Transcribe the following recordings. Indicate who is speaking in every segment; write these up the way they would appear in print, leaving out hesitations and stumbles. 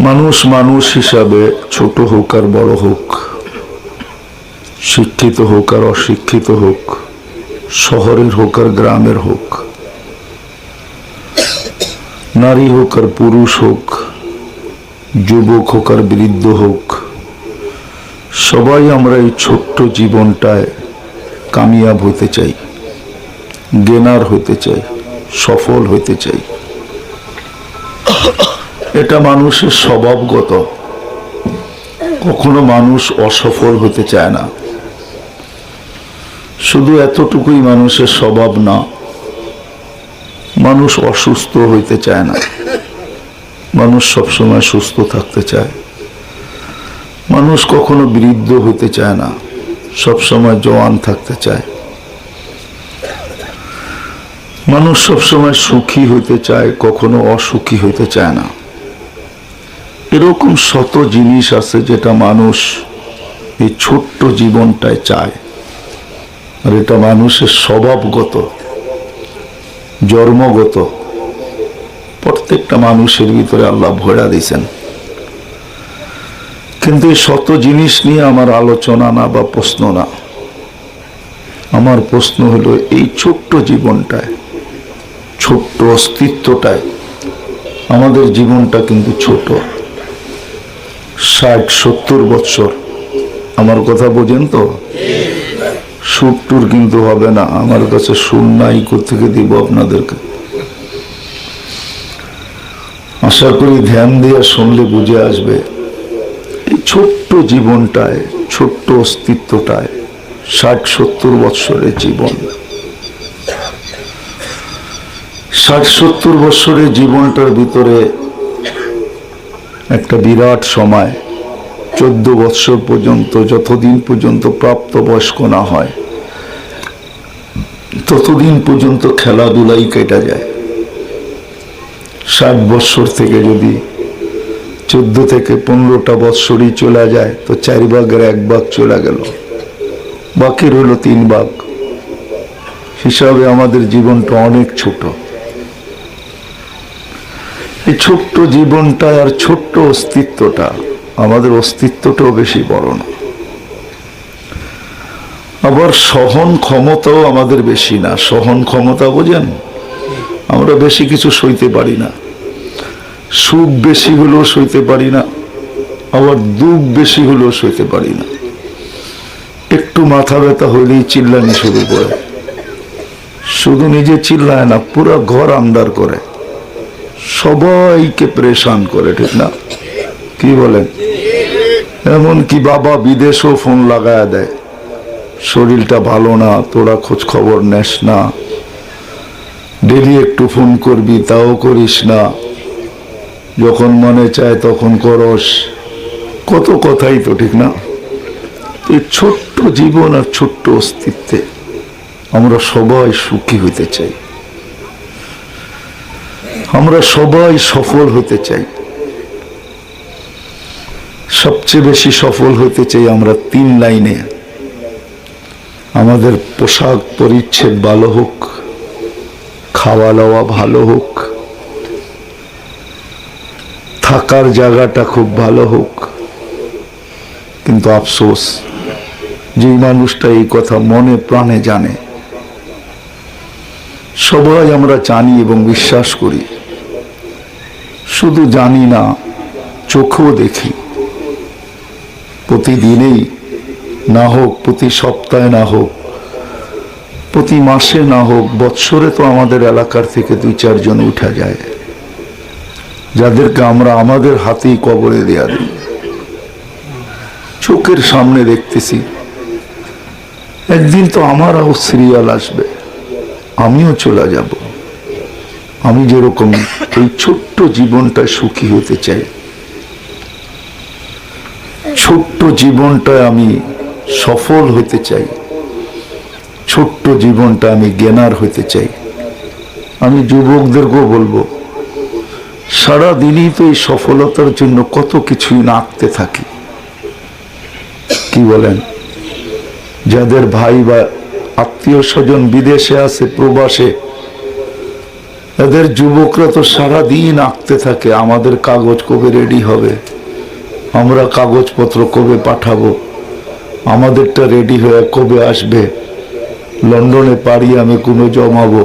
Speaker 1: মানুষ মানুষ হিসাবে ছোট হোক আর বড় হোক, শিক্ষিত হোক আর অশিক্ষিত হোক, শহরের হোক আর গ্রামের হোক, নারী হোক আর পুরুষ হোক, যুবক হোক আর বৃদ্ধ হোক, সবাই আমরা এই ছোট্ট জীবনটায় কামিয়াব হতে চাই, গেনার হতে চাই, সফল হতে চাই। এটা মানুষের স্বভাবগত। কখনো মানুষ অসফল হতে চায় না। শুধু এতটুকুই মানুষের স্বভাব না, মানুষ অসুস্থ হইতে চায় না। মানুষ সবসময় সুস্থ থাকতে চায়। মানুষ কখনো বৃদ্ধ হইতে চায় না, সবসময় জওয়ান থাকতে চায়। মানুষ সবসময় সুখী হইতে চায়, কখনো অসুখী হইতে চায় না। এরকম শত জিনিস আছে যেটা মানুষ এই ছোট্ট জীবনটায় চায়, আর এটা মানুষের স্বভাবগত, জন্মগত। প্রত্যেকটা মানুষের ভিতরে আল্লাহ ভরা দিয়েছেন। কিন্তু এই শত জিনিস নিয়ে আমার আলোচনা না বা প্রশ্ন না। আমার প্রশ্ন হলো এই ছোট্ট জীবনটায়, ছোট্ট অস্তিত্বটায়। আমাদের জীবনটা কিন্তু ছোট, 60-70 বৎসর। আমার কথা বোঝেন তো? সুরটুর কিন্তু হবে না, আমার কাছে সুর নাই, কোথেকে দিব আপনাদেরকে। আশা করি ধ্যান দিয়ে শুনলে বুঝে আসবে। এই ছোট্ট জীবনটায়, ছোট্ট অস্তিত্বটায় 60-70 বৎসরের জীবন। 60-70 বৎসরের জীবনটার ভিতরে একটা বিরাট সময়, 14 বৎসর পর্যন্ত, যতদিন পর্যন্ত প্রাপ্তবয়স্ক না হয় ততদিন পর্যন্ত খেলাধুলাই কেটে যায়। 60 বৎসর থেকে যদি 14 থেকে 15টা বৎসরই চলে যায় তো 4 ভাগের 1 ভাগ চলে গেল, বাকি রইল 3 ভাগ। হিসাবে আমাদের জীবনটা অনেক ছোট। এই ছোট্ট জীবনটা আর ছোট্ট অস্তিত্বটা, আমাদের অস্তিত্বটাও বেশি বড় না। আবার সহন ক্ষমতাও আমাদের বেশি না। সহন ক্ষমতা বোঝেন? আমরা বেশি কিছু সইতে পারি না। সুখ বেশি হলেও সইতে পারি না, আবার দুঃখ বেশি হলেও সইতে পারি না। একটু মাথা ব্যথা হইলেই চিল্লানি শুরু করে। শুধু নিজে চিল্লায় না, পুরো ঘর আন্ডার করে, সবাইকে পরেশান করে, ঠিক না? কি বলেন? এমন কি বাবা বিদেশেও ফোন লাগায় দেয়, শরীরটা ভালো না, তোরা খোঁজ খবর নেস না, ডেলি একটু ফোন করবি, তাও করিস না, যখন মনে চায় তখন করস। কত কথাই তো, ঠিক না? এই ছোট্ট জীবন আর ছোট্ট অস্তিত্বে আমরা সবাই সুখী হইতে চাই, আমরা সবাই সফল হতে চাই। সবচেয়ে বেশি সফল হতে চাই আমরা 3 লাইনে। আমাদের পোশাক পরিচ্ছদ ভালো হোক, খাওয়া দাওয়া ভালো হোক, থাকার জায়গাটা খুব ভালো হোক। কিন্তু আফসোস, যে মানুষটা এই কথা মনে প্রাণে জানে, সবাই আমরা জানি এবং বিশ্বাস করি, শুধু জানি না, চোখেও দেখি। প্রতিদিনেই না হোক, প্রতি সপ্তাহে না হোক, প্রতি মাসে না হোক, বৎসরে তো আমাদের এলাকার থেকে 2-4 জন উঠা যায়, যাদেরকে আমরা আমাদের হাতেই কবরে দেয়া দিই। চোখের সামনে দেখতেছি। একদিন তো আমারও সিরিয়াল আসবে, আমিও চলে যাব। আমি যেরকম এই ছোট্ট জীবনটা সুখী হতে চাই, ছোট্ট জীবনটায় আমি সফল হতে চাই, ছোট্ট জীবনটা আমি জ্ঞানার হতে চাই। আমি যুবকদেরকেও বলবো, সারাদিনই তো এই সফলতার জন্য কত কিছুই নাড়তে থাকি। কি বলেন? যাদের ভাই বা আত্মীয় স্বজন বিদেশে আছে, প্রবাসে, এদের যুবকরা তো সারাদিন আঁকতে থাকে আমাদের কাগজ কবে রেডি হবে, আমরা কাগজপত্র কবে পাঠাবো, আমাদেরটা রেডি হয়ে কবে আসবে, লন্ডনে পাড়ি আমি কোনো জমাবো,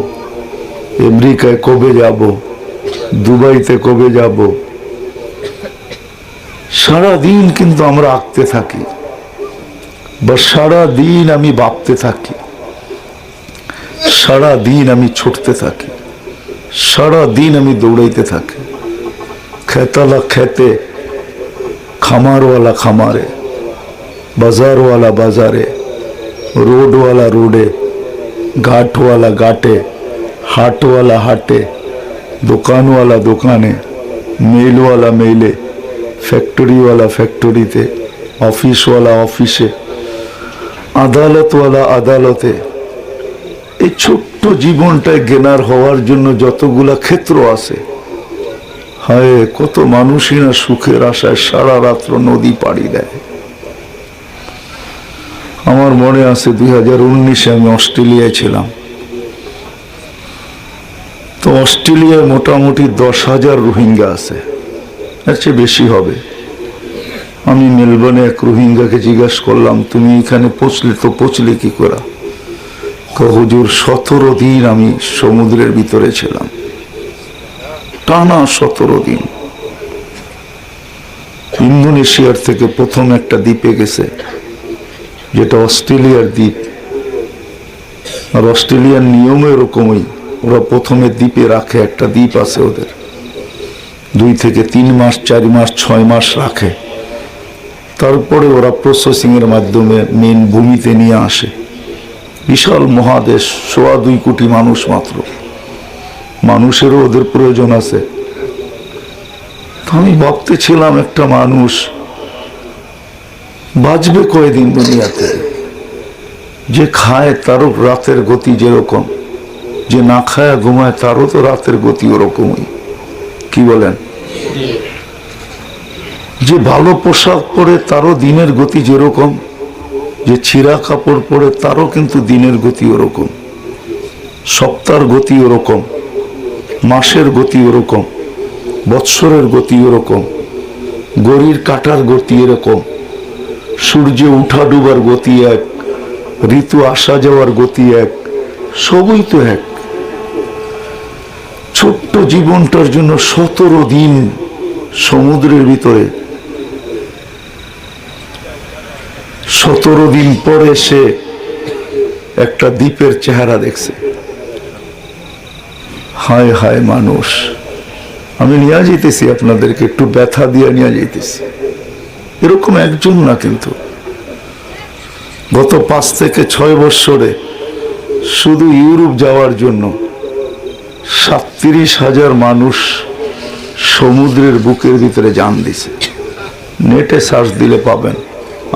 Speaker 1: আমেরিকায় কবে যাব, দুবাইতে কবে যাব। সারাদিন কিন্তু আমরা আঁকতে থাকি, বা সারাদিন আমি ভাবতে থাকি, সারাদিন আমি ছুটতে থাকি, সারাদিন আমি দৌড়াইতে থাকি। খেতালা খেতে, খামারওয়ালা খামারে, বাজারওয়ালা বাজারে, रोडवाला रोडे, घाट वाला घाटे, हाट वाला हाटे, दुकान वाला दुकाने, मेल वाला मेले, फैक्ट्री वाला फैक्ट्रीते, ऑफिस वाला ऑफिसे, আদালত वाला আদালতে। এই ছোট্ট জীবনটায় জ্ঞানার হওয়ার জন্য যতগুলা ক্ষেত্র আছে, হায় কত মানুষই না সুখের আশায় সারা রাত্র নদী পাড়ি দেয়। আমার মনে আছে 2019-এ আমি অস্ট্রেলিয়ায় ছিলাম। তো অস্ট্রেলিয়ায় মোটামুটি 10,000 রোহিঙ্গা আছে, এর চেয়ে বেশি হবে। আমি মেলবোর্নে এক রোহিঙ্গাকে জিজ্ঞাসা করলাম, তুমি এখানে পৌঁছলে কি করে? হুজুর 17 দিন আমি সমুদ্রের ভিতরে ছিলাম, টানা 17 দিন। ইন্দোনেশিয়ার থেকে প্রথম একটা দ্বীপে গেছে, যেটা অস্ট্রেলিয়ার দ্বীপ। আর অস্ট্রেলিয়ার নিয়ম এরকমই, ওরা প্রথমে দ্বীপে রাখে, একটা দ্বীপ আছে ওদের, 2 থেকে 3 মাস, 4 মাস, 6 মাস রাখে। তারপরে ওরা প্রসেসিং এর মাধ্যমে মেন ভূমিতে নিয়ে আসে। বিশাল মহাদেশ, 2.25 কোটি মানুষ মাত্র, মানুষেরও ওদের প্রয়োজন আছে। আমি ভাবতেছিলাম, একটা মানুষ বাঁচবে কয়দিন দুনিয়াতে? যে খায় তারও রাতের গতি যেরকম, যে না খায় ঘুমায় তারও তো রাতের গতি ওরকমই, কি বলেন? যে ভালো পোশাক পরে তারও দিনের গতি যেরকম, যে ছিঁড়া কাপড় পরে তারও কিন্তু দিনের গতি ওরকম, সপ্তাহের গতি ওরকম, মাসের গতি ওরকম, বৎসরের গতি ওরকম, ঘড়ির কাঁটার গতি এরকম, সূর্য উঠা ডুবার গতি এক, ঋতু আসা যাওয়ার গতি এক, সবই তো এক। ছোট্ট জীবনটার জন্য 17 দিন সমুদ্রের ভিতরে, 17 দিন পরে সে একটা দ্বীপের চেহারা দেখছে। হায় হায় মানুষ! আমি নিয়ে যেতেছি আপনাদেরকে, একটু ব্যথা দিয়ে নিয়ে যেতেছি। এরকম একজন না, কিন্তু গত 5 থেকে 6 বছরে শুধু ইউরোপ যাওয়ার জন্য 37,000 মানুষ সমুদ্রের বুকের ভিতরে জান দিছে। নেটে সার্চ দিলে পাবেন,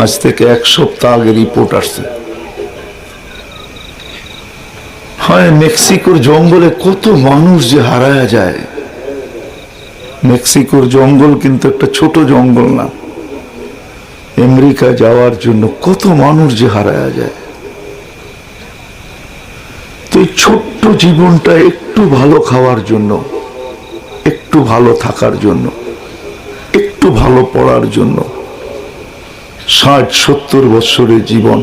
Speaker 1: আজ থেকে 1 সপ্তাহ আগে রিপোর্ট আসছে। হয় মেক্সিকোর জঙ্গলে কত মানুষ যে হারায়া যায়। মেক্সিকোর জঙ্গল কিন্তু একটা ছোট জঙ্গল না। আমেরিকা যাওয়ার জন্য কত মানুষ যে হারায়া যায়। তো এই ছোট্ট জীবনটা একটু ভালো খাওয়ার জন্য, একটু ভালো থাকার জন্য, একটু ভালো পড়ার জন্য 60-70 বছরের জীবন।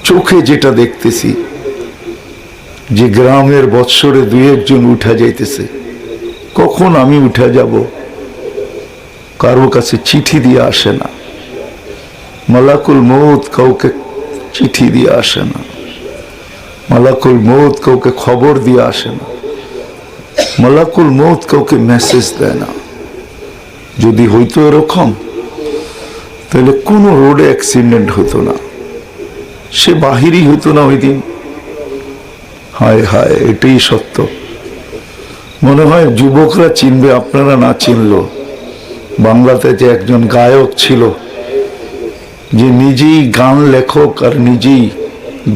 Speaker 1: চোখে যেটা দেখতেছি, যে গ্রামের বৎসরে 2-1 জন উঠা যাইতেছে, কখন আমি উঠা যাব? কারো কাছে চিঠি দিয়ে আসে না, মালাকুল মউত কাউকে চিঠি দিয়ে আসে না, মালাকুল মউত কাউকে খবর দিয়ে আসে না, মালাকুল মউত কাউকে মেসেজ দেয় না। যদি হইতো এরকম, তাহলে কোনো রোডে অ্যাক্সিডেন্ট হতো না, সে বাহিরই হতো না ওই দিন। হায় হায়, এটাই সত্য। মনে হয় যুবকরা চিনবে, আপনারা না চিনলো। বাংলাতে যে একজন গায়ক ছিল, যে নিজেই গান লেখক আর নিজেই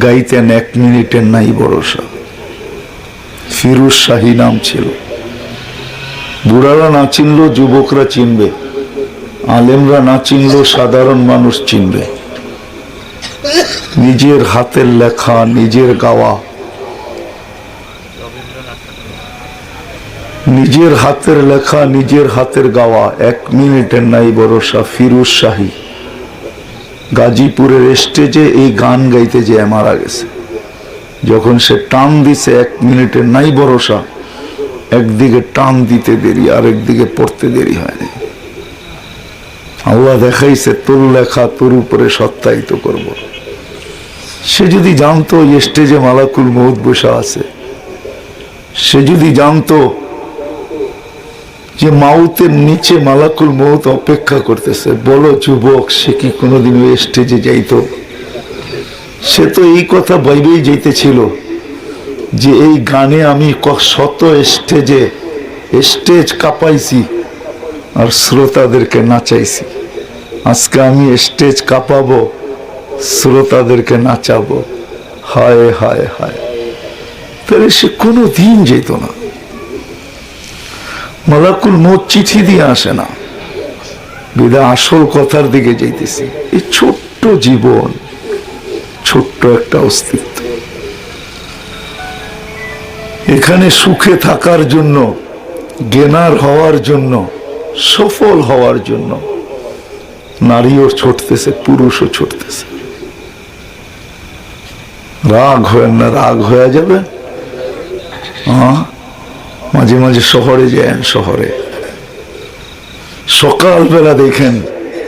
Speaker 1: গাইতেন, 1 মিনিটের নাই ভরসা, ফিরোজ শাহী নাম ছিল। বুড়ারা না চিনলো, যুবকরা চিনবে, আলেমরা না চিনলো, সাধারণ মানুষ চিনবে। নিজের হাতের লেখা, নিজের গাওয়া। নিজের হাতের লেখা, নিজের হাতের গাওয়া, 1 মিনিটের নাই ভরসা। ফিরোজ শাহী গাজীপুরের স্টেজে এই গান গাইতে যেয়ে মারা গেছে। যখন সে টান দিছে 1 মিনিটের নাই ভরসা, একদিকে টান দিতে দেরি, আরেকদিকে পড়তে দেরি হয়নি। আল্লাহ দেখাইছে তোর লেখা তোর উপরে সত্যায়িত করব। সে যদি জানতো স্টেজে মালাকুল মউত বসা আছে, সে যদি জানতো যে মাউতের নিচে মালাকুল মউত অপেক্ষা করতেছে, বলো যুবক, সে কি কোনোদিন ওই স্টেজে যাইতো? সে তো এই কথা ভাইবেই যাইতেছিল যে এই গানে আমি শত স্টেজ কাঁপাইছি আর শ্রোতাদেরকে নাচাইছি, আজকে আমি স্টেজ কাঁপাবো, শ্রোতাদেরকে নাচাবো। হায় হায় হায়, তাহলে সে কোনো দিন যেত না। মালাকুল মউত চিঠি দিয়ে আসে না, বিদা আসল কথার দিকে যাইতেছি। এই ছোট্ট জীবন, ছোট্ট একটা অস্তিত্ব, এখানে সুখে থাকার জন্য, জ্ঞানার হওয়ার জন্য, সফল হওয়ার জন্য নারীও ছুটতেছে, পুরুষও ছুটতেছে। রাগ হয় না, রাগ হয়ে যাবে। মাঝে মাঝে শহরে যান, শহরে সকালবেলা দেখেন,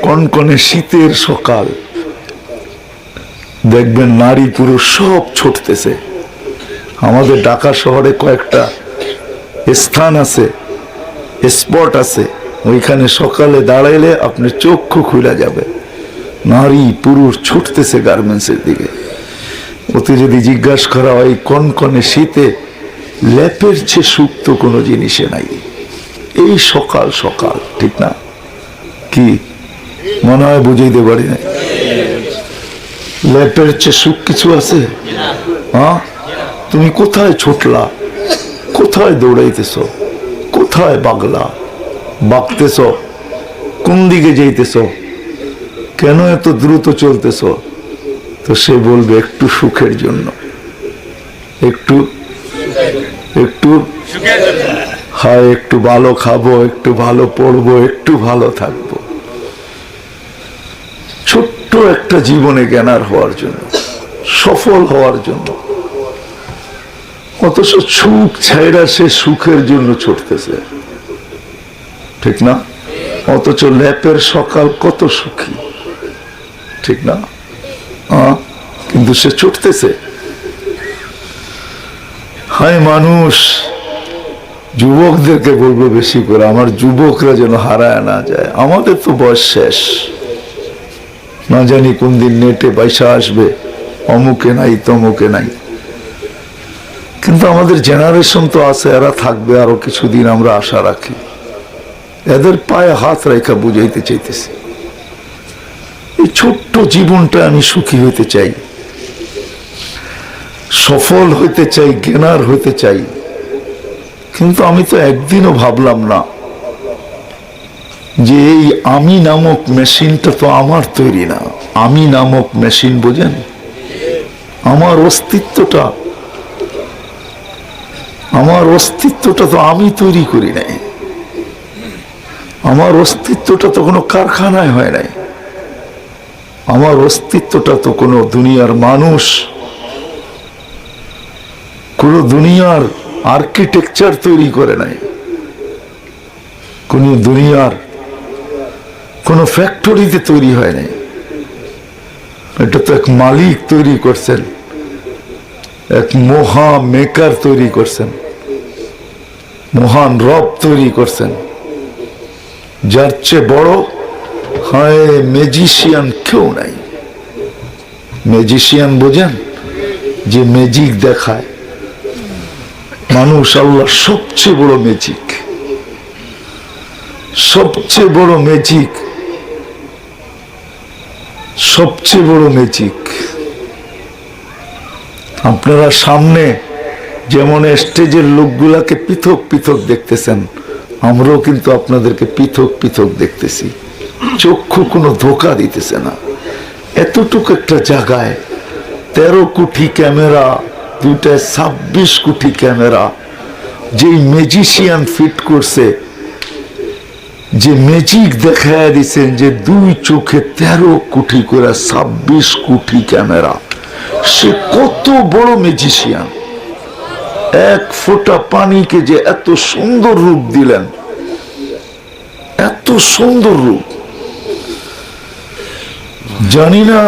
Speaker 1: কনকনে শীতের সকাল, দেখবেন নারী পুরুষ সব ছুটতেছে। আমাদের ঢাকা শহরে কয়েকটা স্থান আছে, স্পট আছে, ওইখানে সকালে দাঁড়াইলে আপনার চক্ষু খুলে যাবে, নারী পুরুষ ছুটতেছে গার্মেন্টসের দিকে। ওতে যদি জিজ্ঞাসা করা হয় কনকনে শীতে ল্যাপের চেয়ে সুখ তো কোনো জিনিসে নাই। এই সকাল সকাল, ঠিক না? কি মনে হয় বুঝাইতে পারি না? ল্যাপের চেয়ে সুখ কিছু আছে? তুমি কোথায় ছুটলা, কোথায় দৌড়াইতেছ, কোথায় বাগলা বাগতেছ, কোন দিকে যাইতেছ, কেন এত দ্রুত চলতেছ? তো সে বলবে একটু সুখের জন্য, একটু হয় একটু ভালো খাবো, একটু ভালো পড়বো, একটু ভালো থাকবো, ছোট্ট একটা জীবনে জ্ঞানার হওয়ার জন্য, সফল হওয়ার জন্য। অথচ সুখ ছাইরা সে সুখের জন্য ছুটতেছে, ঠিক না? অথচ ল্যাপের সকাল কত সুখী, ঠিক না? কিন্তু সে ছুটতেছে। হায় মানুষ, যুবকদেরকে বলবো বেশি করে, আমার যুবকরা যেন হারায় না যায়। আমাদের তো বয়স শেষ, না জানি কোন দিন নেটে পয়সা আসবে, অমুকে নাই তমুকে নাই, কিন্তু আমাদের জেনারেশন তো আছে, এরা থাকবে আরো কিছুদিন, আমরা আশা রাখি। এদের পায়ে হাত রেখা বুঝাইতে চাইতেছি, এই ছোট্ট জীবনটা আমি সুখী হইতে চাই, সফল হইতে চাই, জ্ঞানার হইতে চাই। কিন্তু আমি তো একদিনও ভাবলাম না যে এই আমি নামক মেশিনটা তো আমার তৈরি না। আমি নামক মেশিন বোঝেন? আমার অস্তিত্বটা তো আমি তৈরি করি নাই। আমার অস্তিত্বটা তো কোনো কারখানায় হয় নাই। আমার অস্তিত্বটা তো কোনো দুনিয়ার মানুষ, কোন দুনিয়ার আর্কিটেকচার তৈরি করে নাই, কোন দুনিয়ার কোন ফ্যাক্টরিতে তৈরি হয় নাই। এটা তো এক মালিক তৈরি করছেন, এক মহা মেকার তৈরি করছেন, মহান রব তৈরি করছেন, যার চেয়ে বড় হয় ম্যাজিশিয়ান কেউ নাই। ম্যাজিশিয়ান বোঝেন? যে ম্যাজিক দেখায় মানুষ। আল্লাহ সবচেয়ে বড় ম্যাজিক, সবচেয়ে বড় ম্যাজিক, সবচেয়ে বড় ম্যাজিক। আপনারা সামনে যেমন স্টেজের লোকগুলাকে পৃথক পৃথক দেখতেছেন, আমরাও কিন্তু আপনাদেরকে পৃথক পৃথক দেখতেছি। চক্ষু কোনো ধোকা দিতেছে না। এতটুকু একটা জায়গায় 13 কোটি ক্যামেরা, 26 কোটি ক্যামেরা, যে ম্যাজিশিয়ান ফিট করছে, যে ম্যাজিক দেখায় দিচ্ছেন, যে 2 চোখে 13 কোটি করে 26 কোটি ক্যামেরা, সে কত বড় ম্যাজিশিয়ান। 1 ফোঁটা পানিকে যে এত সুন্দর রূপ দিলেন, এত সুন্দর রূপ। জানি না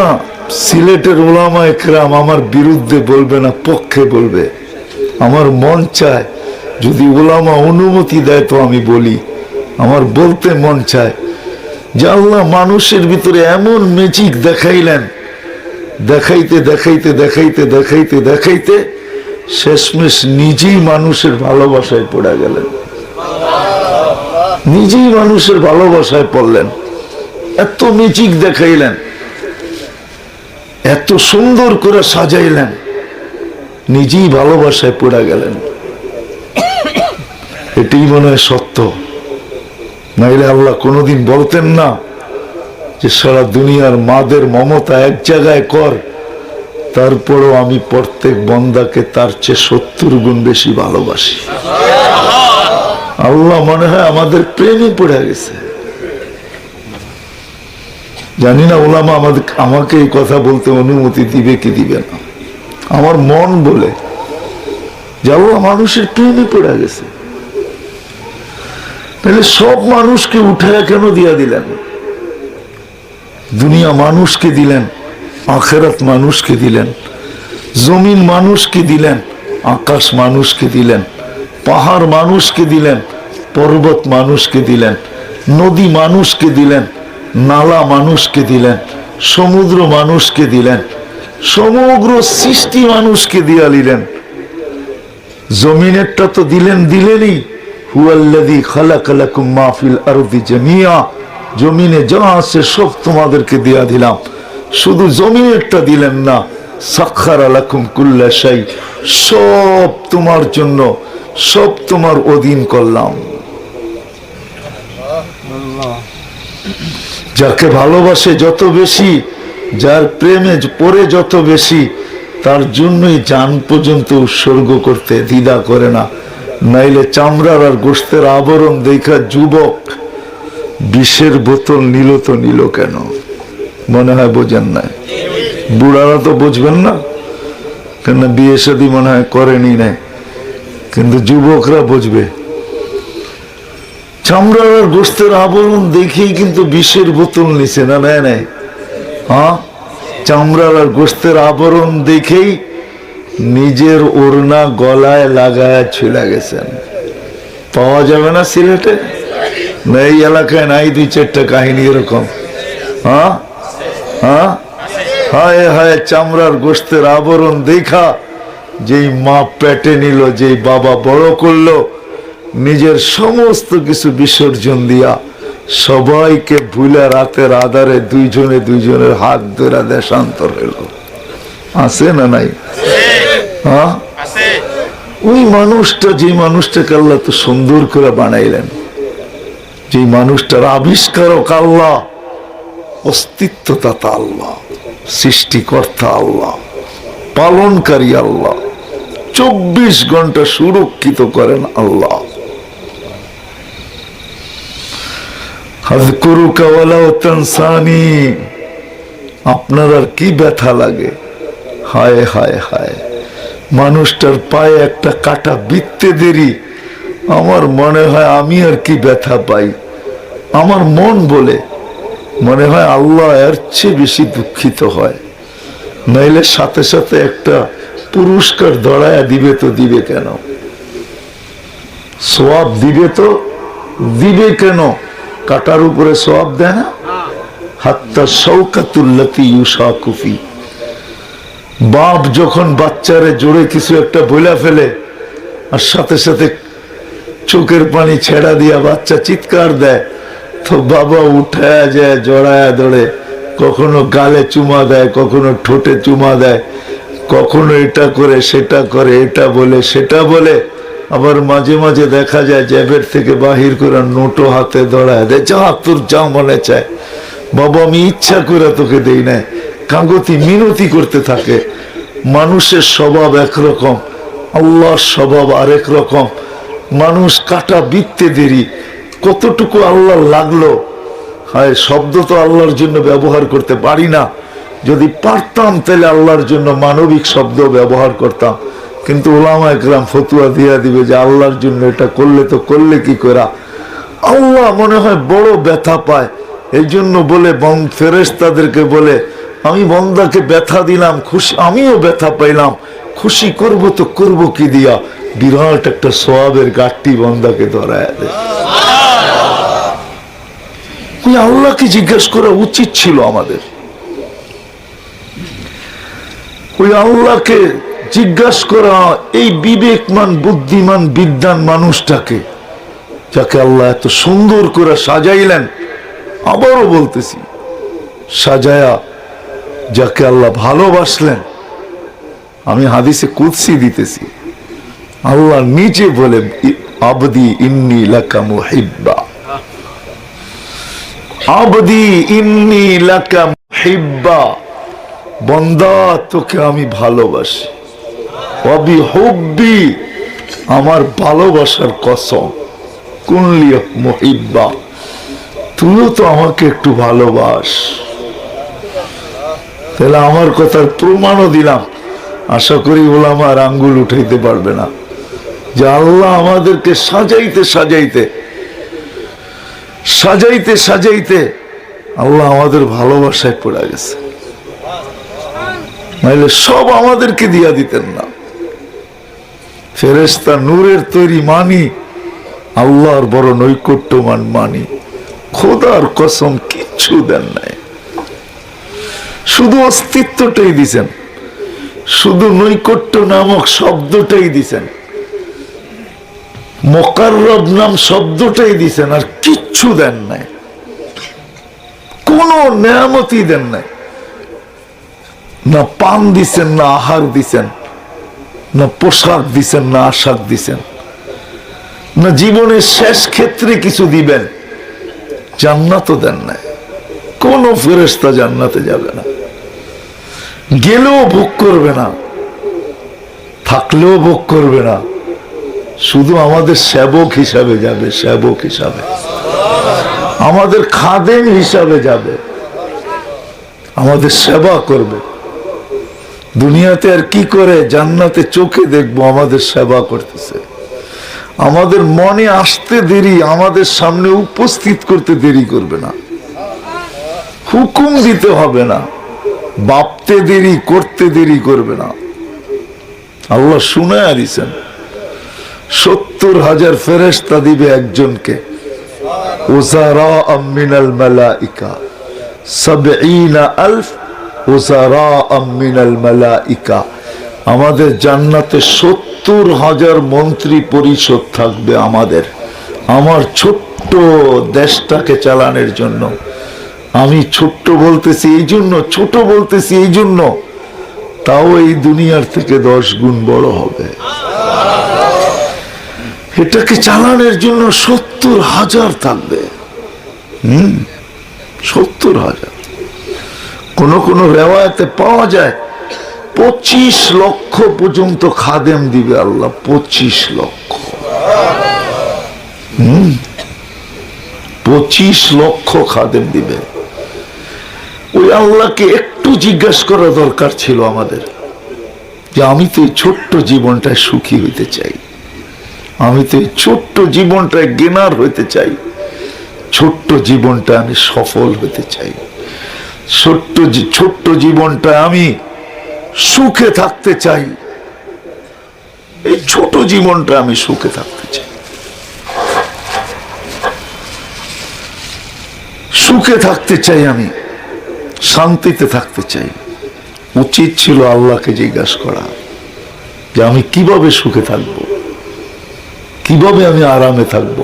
Speaker 1: সিলেটের ওলামা একরাম আমার বিরুদ্ধে বলবে না পক্ষে বলবে। আমার মন চায় যদি ওলামা অনুমতি দেয় তো আমি বলি। আমার বলতে মন চায় যে আল্লাহ মানুষের ভিতরে এমন ম্যাজিক দেখাইলেন, দেখাইতে দেখাইতে দেখাইতে দেখাইতে দেখাইতে শেষমেশ নিজেই মানুষের ভালোবাসায় পড়ে গেলেন, নিজেই মানুষের ভালোবাসায় পড়লেন। এত ম্যাজিক দেখাইলেন, এত সুন্দর করে সাজাইলেন, নিজেই ভালোবাসায় পড়ে গেলেন। এটাই মনে হয় সত্য। নাইলে আল্লাহ কোনোদিন বলতেন না যে সারা দুনিয়ার মাদের মমতা এক জায়গায় কর, তারপরও আমি প্রত্যেক বন্দাকে তার চেয়ে 70 গুণ বেশি ভালোবাসি। আল্লাহ মনে হয় আমাদের প্রেমে পড়ে গেছে। জানি না ওলামা আমাকে এই কথা বলতে অনুমতি দিবে কি দিবে না। আমার মন বলে যে আল্লাহ মানুষের প্রেমে পড়ে গেছে। তাহলে সব মানুষকে উঠায় কেন দিয়া দিলেন? দুনিয়া মানুষকে দিলেন, আখেরাত মানুষকে দিলেন, জমিন মানুষকে দিলেন, আকাশ মানুষকে দিলেন, পাহাড় মানুষকে দিলেন, পর্বত মানুষকে দিলেন, নদী মানুষকে দিলেন, নালা মানুষকে দিলেন, সমুদ্র মানুষকে দিলেন, সমগ্র সৃষ্টি মানুষকে দিয়া দিলেন। জমিনেরটা তো দিলেনই, হুয়াল্লাযী খালাকা লাকুম মা ফিল আরদি জামিয়া, জমিনে যা আছে সব তোমাদেরকে দিয়া দিলাম। শুধু জমিনেরটা দিলেন না, সাখখারা লাকুম কুল্লা শাই, সব তোমার জন্য, সব তোমার অধীন করলাম। যাকে ভালোবাসে যত বেশি, যার প্রেমে পড়ে যত বেশি, তার জন্যই জান পর্যন্ত উৎসর্গ করতে দ্বিধা করে না। নাইলে চামড়ার আর গোশতের আবরণ দেখা যুবক বিষের বোতল নিল তো নিল কেন? মনে হয় বোঝেন না। বুড়ারা তো বুঝবেন না, কেন বিয়ে শাদী মনে হয় করেনি নাই, কিন্তু যুবকরা বুঝবে। চামড়ার আর গোশতের আবরণ দেখেই কিন্তু বিষের বোতল নিছে না, নেয় নাই? হ্যাঁ, চামড়ার আর গোশতের আবরণ দেখেই নিজের ওড়না গলায় লাগায় ছুলে গেছেন। পাওয়া যাবে না সিলেটে? না এই এলাকায় নাই 2-4টা কাহিনী এরকম? হ্যাঁ হ্যাঁ, হায় হায়, চামড়ার গোশতের আবরণ দেখা যেই মা পেটে নিল, যেই বাবা বড় করলো, নিজের সমস্ত কিছু বিসর্জন দিয়া সবাইকে ভুলে রাতের আধারে দুইজনের হাত ধরে দেশান্তর হইল। আছে না নাই? হ্যাঁ, ওই মানুষটা, যে মানুষটাকে আল্লাহ তো সুন্দর করে বানাইলেন, যে মানুষটার আবিষ্কারক আল্লাহ, অস্তিত্বদাতা আল্লাহ, সৃষ্টিকর্তা আল্লাহ, পালনকারী আল্লাহ, 24 ঘন্টা সুরক্ষিত করেন আল্লাহ। আযকুরুকা ওয়ালাউ তানসানি, আপনার আর কি ব্যথা লাগে? হায় হায় হায়, মানুষটার পায়ে একটা কাটা বিঁধতে দেরি, আমার মনে হয় আমি আর কি ব্যথা পাই। আমার মন বলে মনে হয় আল্লাহ এর চেয়ে বেশি দুঃখিত হয়। নাইলে সাথে সাথে একটা পুরস্কার দড়ায়া দিবে তো দিবে কেন? সওয়াব দিবে তো দিবে কেন? কাটার উপরে সওয়াব দেয় না? হাত্তা শাওকাতুল্লাতী ইউশাকু ফি, বাপ যখন বাচ্চারে জোরে কিছু একটা বইলা ফেলে আর সাথে সাথে চোখের পানি ছেড়া দিয়া বাচ্চা চিৎকার দেয়, তো বাবা উঠায়া যায়, জড়ায়া ধরে, কখনো গালে চুমা দেয়, কখনো ঠোঁটে চুমা দেয়, কখনো এটা করে সেটা করে, এটা বলে সেটা বলে, আবার মাঝে মাঝে দেখা যায় জ্যাবের থেকে বাহির করে নোটও হাতে ধরায় দেয়, যা তোর যা মনে চায়। বাবা আমি ইচ্ছা করে তোকে দেই না, কাগতি মিনতি করতে থাকে। মানুষের স্বভাব একরকম, আল্লাহর স্বভাব আরেক রকম। মানুষ কাটা বিকতে দেরি, কতটুকু আল্লাহ লাগলো। হায়, শব্দ তো আল্লাহর জন্য ব্যবহার করতে পারি না, যদি পারতাম তাহলে আল্লাহর জন্য মানবিক শব্দ ব্যবহার করতাম, কিন্তু ওলামা একরাম ফতুয়া দিয়া দিবে যে আল্লাহর জন্য এটা করলে তো করলে কি করা। আল্লাহ মনে হয় বড় ব্যথা পায়, এই জন্য বলে ফেরেশতাদেরকে বলে আমি বন্দাকে ব্যথা দিলাম, খুশি আমিও ব্যথা পাইলাম, খুশি করব তো করব কি দিয়া। বিরাট একটা সওয়াবের গাঠটি বন্দাকে ধরায় দেয়। আল্লাহকে জিজ্ঞেস করা উচিত ছিল আমাদের, ওই আল্লাহকে জিজ্ঞাসা করা এই বিবেকমান বুদ্ধিমান বিদ্বান মানুষটাকে, যাকে আল্লাহ এত সুন্দর করে সাজাইলেন। আবারও বলতেছি, সাজায়া যাকে আল্লাহ ভালোবাসলেন। আমি হাদিসে কুদসি দিতেছি, আল্লাহ নিজে বলে আবদি ইন্নী লাকা মুহিব্বা, আবদি ইন্নী লাকা মুহিব্বা, বন্দা তোকে আমি ভালোবাসি, ওয়াবি হুব্বি, আমার ভালোবাসার কসম, কুনলি মুহিব্বা, তুইও তো আমাকে একটু ভালোবাস। তাহলে আমার কথার প্রমাণও দিলাম। আশা করি ওলামা আর আঙ্গুল উঠাইতে পারবে না যে আল্লাহ আমাদেরকে সাজাইতে সাজাইতে সাজাইতে সাজাইতে আল্লাহ আমাদের ভালোবাসায় পড়ে গেছে, নাইলে সব আমাদেরকে দিয়া দিতেন না। ফেরেশতা নূরের তৈরি মানি, আল্লাহর বড় নৈকট্যমান মানি, খোদার কসম কিচ্ছু দেন নাই, শুধু অস্তিত্বটাই দিছেন, শুধু নৈকট্য নামক শব্দটাই দিছেন, মুকাররব নাম শব্দটাই দিছেন, আর কিচ্ছু দেন নাই, কোন নেয়ামতই দেন নাই। না পান দিছেন, না আহার দিছেন, না পোশাক দিছেন, না আশাক দিছেন, না জীবনের শেষ ক্ষেত্রে কিছু দিবেন। জান্নাতও দেন নাই, কোন ফেরেশতা জান্নাতে যাবে না, গেলেও ভোগ করবে না, থাকলেও ভোগ করবে না, শুধু আমাদের সেবক হিসাবে যাবে, সেবক হিসাবে, আমাদের খাদেম হিসাবে যাবে, আমাদের সেবা করবে। দুনিয়াতে আর কি করে, জান্নাতে চোখে দেখবো আমাদের সেবা করতেছে, আমাদের মনে আসতে দেরি, আমাদের সামনে উপস্থিত করতে দেরি করবে না, হুকুম দিতে হবে না, ভাবতে দেরি করতে দেরি করবে না। আল্লাহ শুনায়া দিছেন 70,000 ফেরেশতা দিবে একজনকে, উযারা মিনাল মালাইকা 70,000 উযারা মিনাল মালাইকা। আমাদের জান্নাতে 70,000 মন্ত্রী পরিষদ থাকবে আমাদের, আমার ছোট্ট দেশটাকে চালানোর জন্য। আমি ছোট্ট বলতেছি এই জন্য, ছোট বলতেছি এই জন্য, তাও এই দুনিয়ার থেকে 10 গুণ বড় হবে। এটাকে চালানোর জন্য 70,000 থাকবে। 70,000। কোন কোন রেওয়ায়াতে পাওয়া যায় 25 লক্ষ পর্যন্ত খাদেম দিবে আল্লাহ, 25 লক্ষ। 25 লক্ষ খাদেম দিবে। ওই আল্লাহকে একটু জিজ্ঞাসা করা দরকার ছিল আমাদের, যে আমি তো এই ছোট্ট জীবনটায় সুখী হইতে চাই, আমি তো এই ছোট্ট জীবনটায় জ্ঞানার হইতে চাই, ছোট্ট জীবনটা আমি সফল হইতে চাই, ছোট্ট জীবনটা আমি সুখে থাকতে চাই, এই ছোট জীবনটা আমি সুখে থাকতে চাই, সুখে থাকতে চাই, আমি শান্তিতে থাকতে চাই। উচিত ছিল আল্লাহকে জিজ্ঞাসা করা যে আমি কিভাবে সুখে থাকব, কিভাবে আমি আরামে থাকব।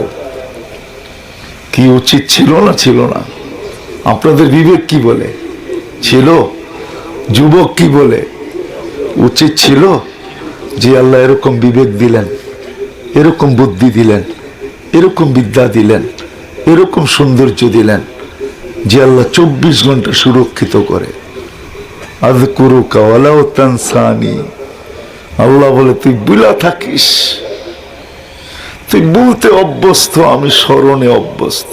Speaker 1: কি উচিত ছিল না? ছিল না? আপনাদের বিবেক কি বলে? ছিল? যুবক কি বলে? উচিত ছিল যে আল্লাহ এরকম বিবেক দিলেন, এরকম বুদ্ধি দিলেন, এরকম বিদ্যা দিলেন, এরকম সৌন্দর্য দিলেন, যে আল্লাহ 24 ঘন্টা সুরক্ষিত করে। আযকুরুকা ওয়ালাউ তানসানি, আল্লাহ বলে তুই বুলা থাকিস, তুই বলতে অভ্যস্ত, আমি স্মরণে অভ্যস্ত।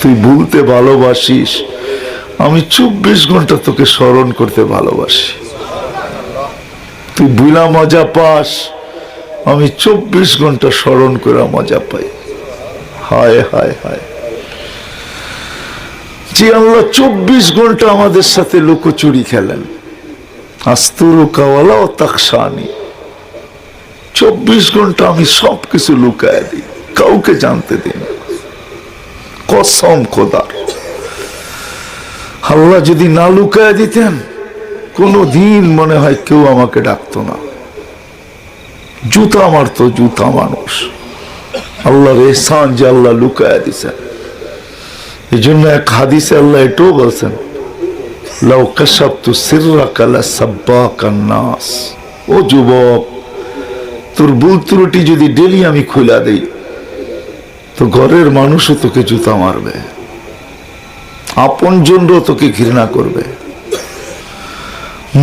Speaker 1: তুই বলতে ভালোবাসিস, আমি 24 ঘন্টা তোকে স্মরণ করতে ভালোবাসি। তুই বুলা মজা পাস, আমি 24 ঘন্টা স্মরণ করে মজা পাই। হায় হায় হায়, যে আল্লাহ 24 ঘন্টা আমাদের সাথে লুকোচুরি খেলেন। আস্তুরু কাওয়ালা ও তাকসানি, 24 ঘন্টা আমি সবকিছু লুকায় দিই, কাউকে জানতে দিই না। কসম খোদার, আল্লাহ যদি না লুকায় দিতেন, কোনো দিন মনে হয় কেউ আমাকে ডাকতো না। জুতা মারতো জুতা মানুষ। আল্লাহর এহসান যে আল্লাহ লুকায় দিছেন। এই জন্য এক হাদিসে আল্লাহ এটাও বলছেন, লাউ কাশাফতু সিররাকা লাসাব্বাকান নাস। ও যুবক, তোর ভুল ত্রুটি যদি ডেলি আমি খুলে দেই, তো ঘরের মানুষও তোকে জুতা মারবে, আপনজনরাও তোকে ঘৃণা করবে।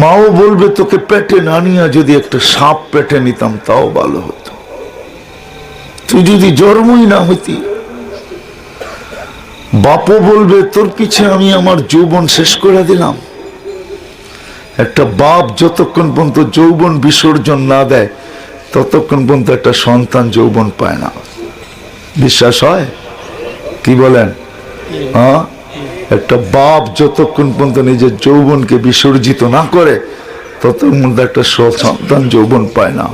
Speaker 1: মাও বলবে তোকে পেটে না নিয়ে যদি একটা সাপ পেটে নিতাম তাও ভালো হতো, তুই যদি জন্মই না হইতি। বাপও বলবে তোর পিছে আমি আমার যৌবন শেষ করে দিলাম। একটা বাপ যতক্ষণ পর্যন্ত যৌবন বিসর্জন না দেয়, ততক্ষণ পর্যন্ত একটা সন্তান যৌবন পায় না। বিশ্বাস হয়? কি বলেন? হ্যাঁ, একটা বাপ যতক্ষণ পর্যন্ত নিজের যৌবনকে বিসর্জিত না করে, ততক্ষণ পর্যন্ত একটা সন্তান যৌবন পায় না।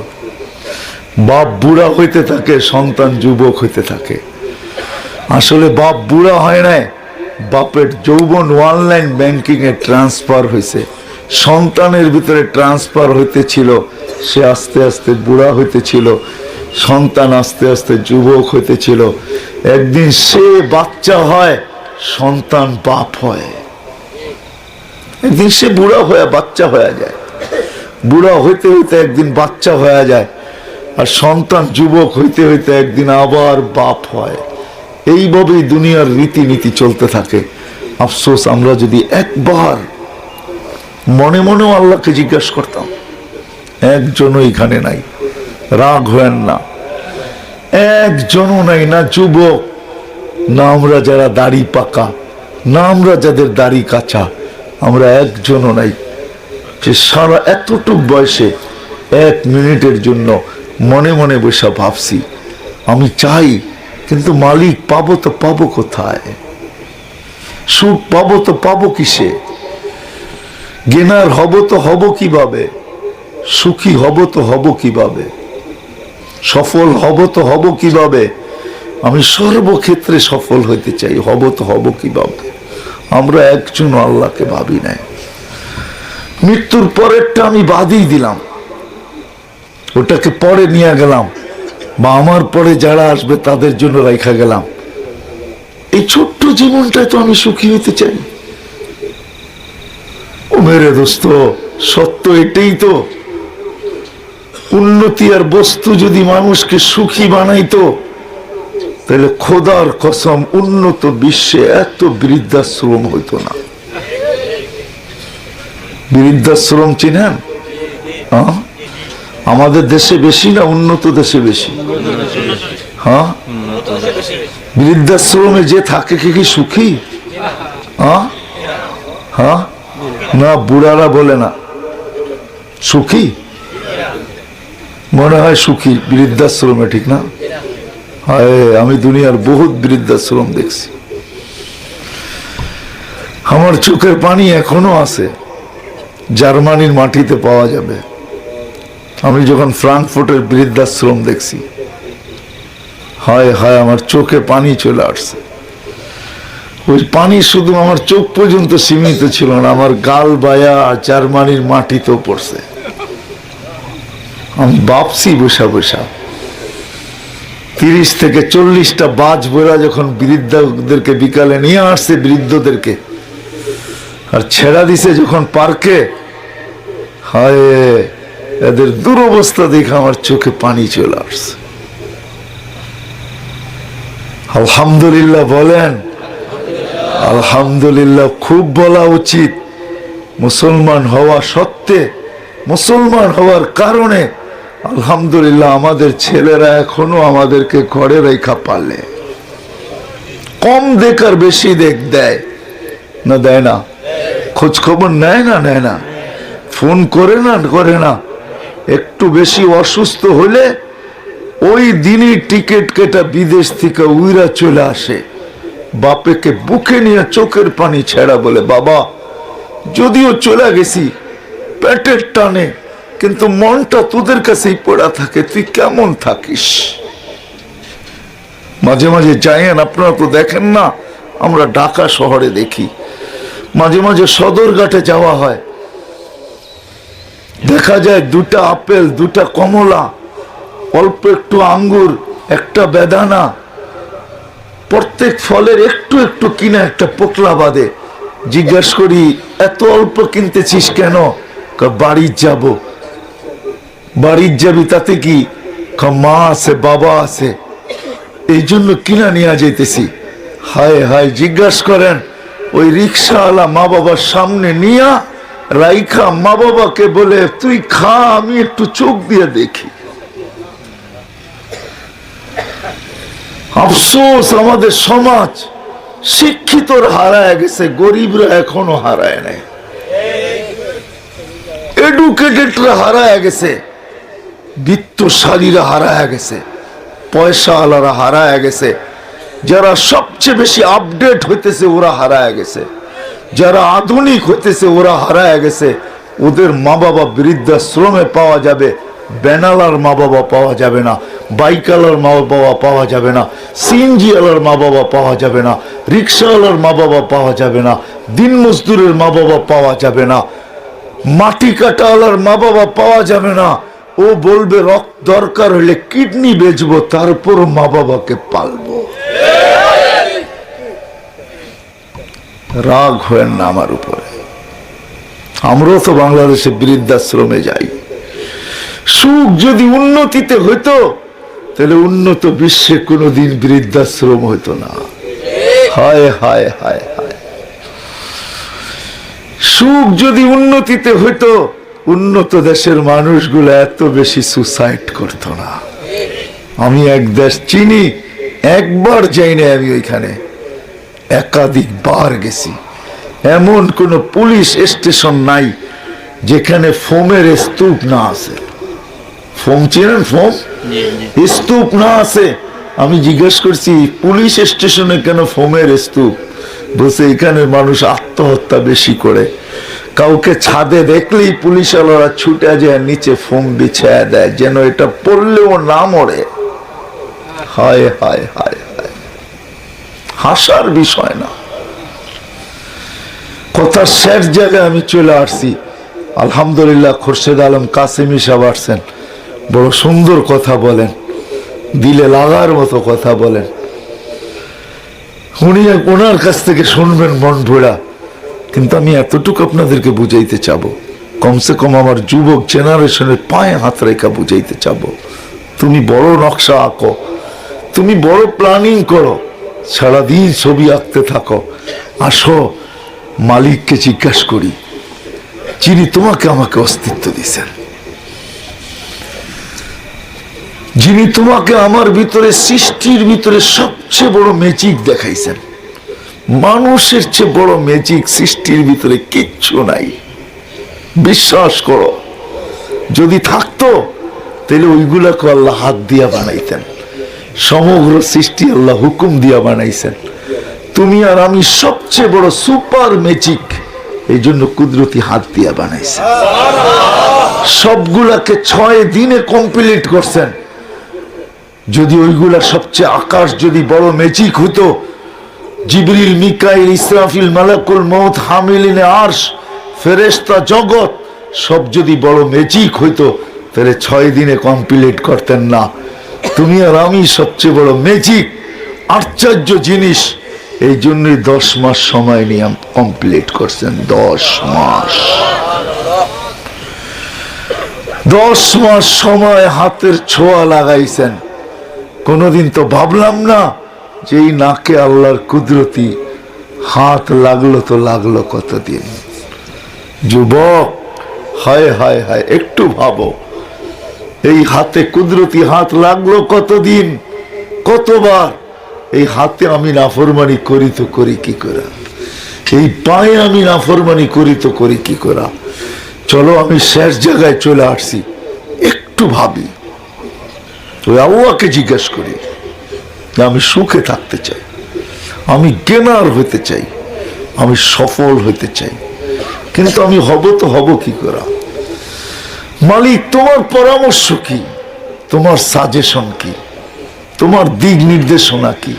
Speaker 1: বাপ বুড়া হইতে থাকে, সন্তান যুবক হইতে থাকে। আসলে বাপ বুড়া হয় নাই, বাপের যৌবন অনলাইন ব্যাংকিং এ ট্রান্সফার হয়েছে, সন্তানের ভিতরে ট্রান্সফার হইতেছিল। সে আস্তে আস্তে বুড়া হইতেছিল, সন্তান আস্তে আস্তে যুবক হইতেছিল। একদিন সে বাচ্চা হয়, সন্তান বাপ হয়। একদিন সে বুড়া হয়ে বাচ্চা হয়ে যায়, বুড়া হইতে হইতে একদিন বাচ্চা হয়ে যায়, আর সন্তান যুবক হইতে হইতে একদিন আবার বাপ হয়। এইভাবেই দুনিয়ার রীতিনীতি চলতে থাকে। আফসোস, আমরা যদি একবার মনে মনেও আল্লাহকে জিজ্ঞাসা করতাম। একজনও এখানে নাই, রাগ হয়েন না, একজনও নাই, না যুবক, না আমরা যারা দাড়ি পাকা, না আমরা যাদের দাড়ি কাঁচা, আমরা একজনও নাই যে সারা এতটুক বয়সে 1 মিনিটের জন্য মনে মনে বসে ভাবছি আমি চাই, কিন্তু মালিক পাবো তো পাবো কোথায়? সুখ পাবো তো পাবো কিসে? গেনার হব তো হব কিভাবে? সুখী হব তো হব কিভাবে? সফল হব তো হব কিভাবে? আমি সর্বক্ষেত্রে সফল হইতে চাই, হব তো হব কিভাবে? আমরা একজন আল্লাহকে ভাবি নাই। মৃত্যুর পরেরটা আমি বাদই দিলাম, ওটাকে পরে নিয়ে গেলাম, বা আমার পরে যারা আসবে তাদের জন্য রাখা গেলাম। এই ছোট্ট জীবনটাই তো আমি সুখী হইতে চাই। ও মেরে দোস্ত, সত্য এটাই তো। উন্নতি আর বস্তু যদি মানুষকে সুখী বানাইতো, তাহলে খোদার কসম উন্নত বিশ্বে এত বৃদ্ধাশ্রম হইতো না। বৃদ্ধাশ্রম চিনেন? আমাদের দেশে বেশি না উন্নত দেশে বেশি? হ্যাঁ, বৃদ্ধাশ্রমে যে থাকে কি সুখী? হ্যাঁ, না বুড়ারা বলে না সুখী? মনে হয় সুখী বৃদ্ধাশ্রমে, ঠিক না? আমি দুনিয়ার বহুত বৃদ্ধাশ্রম দেখছি, আমার চোখের পানি এখনো আছে। জার্মানির মাটিতে পাওয়া যাবে। আমি যখন ফ্রাঙ্কফুর্টের বৃদ্ধাশ্রম দেখছি, হায় হায়, আমার চোখে পানি চলে আসছে। ওই পানি শুধু আমার চোখ পর্যন্ত সীমিত ছিল না, আমার গাল বায়া জার্মানির মাটিতেও পড়ছে। আমি ভাবছি বসা বসা 30 থেকে 40টা বাজ বোরা যখন বৃদ্ধদেরকে বিকালে নিয়ে আসছে, বৃদ্ধদেরকে আর ছেড়া দিছে যখন পার্কে, হায় এদের দুরবস্থা দেখে আমার চোখে পানি চলে আসছে। আলহামদুলিল্লাহ বলেন, আলহামদুলিল্লাহ খুব বলা উচিত। মুসলমান হওয়া সত্ত্বে, মুসলমান হওয়ার কারণে আলহামদুলিল্লাহ আমাদের ছেলেরা এখনো আমাদেরকে ঘরে রেখা পালে। কম দেখ আর বেশি দেয় না, দেয় না, খোঁজ খবর নেয় না, ফোন করে না। একটু বেশি অসুস্থ হলে ওই দিনই টিকিট কেটে বিদেশ থেকে উইরা চলে আসে, বাপেকে বুকে নিয়ে চোখের পানি ছেড়া বলে, বাবা যদিও চলে গেছি পেটের টানে, কিন্তু মনটা তোদের কাছেই পড়া থাকে, তুই কেমন থাকিস। মাঝে মাঝে যাইয়েন, আপনারা তো দেখেন না, আমরা ঢাকা শহরে দেখি, মাঝে মাঝে সদরঘাটে যাওয়া হয়, দেখা যায় দুটা আপেল, দুটা কমলা, অল্প একটু আঙ্গুর, একটা বেদানা, প্রত্যেক ফলের একটু একটু কিনা একটা পোকলা বাঁধে। জিজ্ঞাসা করি এত অল্প কিনতেছিস কেন? বাড়ির যাব। বাড়ির যাবি তাতে কি? মা আছে, বাবা আছে, এই জন্য কিনা নিয়ে যাইতেছি। হায় হায়, জিজ্ঞাসা করেন ওই রিক্সাওয়ালা মা বাবার সামনে নিয়া রাইখা মা বাবাকে বলে তুই খা, আমি একটু চোখ দিয়ে দেখি। আফসোস, আমাদের সমাজ শিক্ষিতরা হারায় গেছে, গরিবরা এখনো হারায় নাই। এডুকেটেডরা হারায় গেছে, বিত্তশালীরা হারায় গেছে, পয়সাওয়ালারা হারায় গেছে, যারা সবচেয়ে বেশি আপডেট হইতেছে ওরা হারায় গেছে, যারা আধুনিক হইতেছে ওরা হারায় গেছে। ওদের মা বাবা বৃদ্ধাশ্রমে পাওয়া যাবে, ব্যানালার মা বাবা পাওয়া যাবে না, বাইকালার মা বাবা পাওয়া যাবে না, সিএনজিওয়ালার মা বাবা পাওয়া যাবে না, রিক্সাওয়ালার মা বাবা পাওয়া যাবে না, দিন মজদুরের মা বাবা পাওয়া যাবে না, মাটি কাটাওয়ালার মা বাবা পাওয়া যাবে না। ও বলবে রক্ত দরকার হলে কিডনি বেচবো, তারপর মা বাবাকে পালবো। রাগ হয় না আমার উপরে, আমরাও তো বাংলাদেশে বৃদ্ধাশ্রমে যাই। সুখ যদি উন্নতিতে হইতো তাহলে উন্নত বিশ্বে কোনোদিন বৃদ্ধাশ্রম হইতো না। হায় হায় হায় হায়, সুখ যদি উন্নতিতে হইতো উন্নত দেশের মানুষগুলো এত বেশি সুসাইড করতো না। আমি এক দেশ চিনি, একবার যাই না আমি ওইখানে, একাধিকবার গেছি। এমন কোন পুলিশ স্টেশন নাই যেখানে ফোমের স্তূপ না আছে। ফোম চেনেন? ফোম স্তূপ না আছে। আমি জিজ্ঞেস করছি পুলিশ স্টেশনে কেন ফোমের স্তূপ? বলছে এখানে মানুষ আত্মহত্যা বেশি করে, কাউকে ছাদে দেখলেই পুলিশওয়ালারা ছুটে যায় নিচে ফোম বিছায়া দেয় যেন এটা পড়লেও না মরে। হায় হায় হায় হায়, হাসার বিষয় না। কথার শেষ জায়গায় আমি চলে আসছি। আলহামদুলিল্লাহ খোরশেদ আলম কাসেমি সাহেব আসছেন, বড় সুন্দর কথা বলেন, দিলে লাগার মতো কথা বলেন। উনি ওনার কাছ থেকে শুনবেন মন ভোড়া। কিন্তু আমি এতটুকু আপনাদেরকে বুঝাইতে চাবো, কমসে কম আমার যুবক জেনারেশনের পায়ে হাত রেখা বুঝাইতে চাবো, তুমি বড় নকশা আঁকো, তুমি বড় প্ল্যানিং করো, সারাদিন ছবি আঁকতে থাকো। আসো মালিককে জিজ্ঞাসা করি, যিনি তোমাকে আমাকে অস্তিত্ব দিয়েছেন, যিনি তোমাকে আমার ভিতরে সৃষ্টির ভিতরে সবচেয়ে বড় ম্যাজিক দেখাইছেন। মানুষের চেয়ে বড় ম্যাজিক সৃষ্টির ভিতরে কিচ্ছু নাই, বিশ্বাস করো। যদি থাকতো তাহলে ওইগুলাকে আল্লাহ হাত দিয়া বানাইতেন। সমগ্র সৃষ্টি আল্লাহ হুকুম দিয়া বানাইছেন। তুমি আর আমি সবচেয়ে বড় সুপার ম্যাজিক, এই জন্য কুদরতি হাত দিয়া বানাইছেন। সবগুলাকে 6 দিনে কমপ্লিট করছেন। যদি ওইগুলা সবচেয়ে আকাশ যদি বড় ম্যাজিক হতো, জিবরিল, মিকাইল, ইসরাফিল, মালাকুল মউত, হামিলিনে আরশ, ফেরেশতা জগৎ সব যদি বড় ম্যাজিক হইতো তাহলে 6 দিনে কমপ্লিট করতেন না। তুমি আর আমি সবচেয়ে বড় ম্যাজিক, আশ্চর্য জিনিস, এই জন্যই 10 মাস সময় নিয়ে কমপ্লিট করছেন। 10 মাস, 10 মাস সময় হাতের ছোঁয়া লাগাইছেন। কোনদিন তো ভাবলাম না যে এই নাকে আল্লাহর কুদরতি হাত লাগলো, তো লাগলো কতদিন। যুবক, হায় হায় হায়, একটু ভাবো, এই হাতে কুদরতি হাত লাগলো কতদিন, কতবার। এই হাতে আমি নাফরমানি করি তো করি কি করে, এই পায়ে আমি নাফরমানি করি তো করি কি করে। চলো আমি শেষ জায়গায় চলে আসছি, একটু ভাবি, ওই আল্লাহকে জিজ্ঞেস করি যে আমি সুখে থাকতে চাই, আমি গেনার হইতে চাই, আমি সফল হইতে চাই, কিন্তু আমি হব তো হব কি করে। মালিক তোমার পরামর্শ কি, তোমার সাজেশন কি, তোমার দিক নির্দেশনা কি,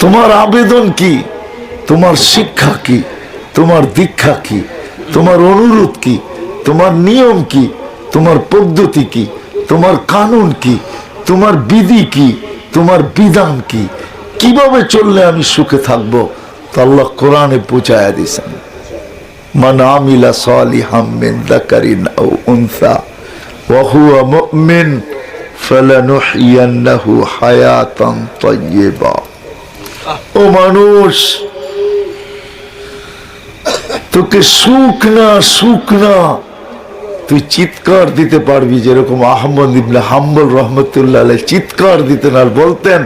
Speaker 1: তোমার আবেদন কি, তোমার শিক্ষা কি, তোমার দীক্ষা কি, তোমার অনুরোধ কি, তোমার নিয়ম কি, তোমার পদ্ধতি কি, তোমার কানুন কি, তোমার বিধি কি, তোমার বিধান কি, কিভাবে চললে আমি সুখে থাকবো। তো আল্লাহ কোরআনে পৌঁছায়া দিয়েছেন, মান আমিলা সালিহাম মিন যাকারিন আও উনসা ওয়া হুয়া মুমিন ফালানুহইয়ান্নাহু হায়াতান তাইয়্যিবা। ও মানুষ, তোকে সুখ না সুখ না তুই চিৎকার দিতে পারবি, যেরকম আহমদ ইবনে হাম্বল রহমতুল্লাহ আলাইহি চিৎকার দিতেন আর বলতেন,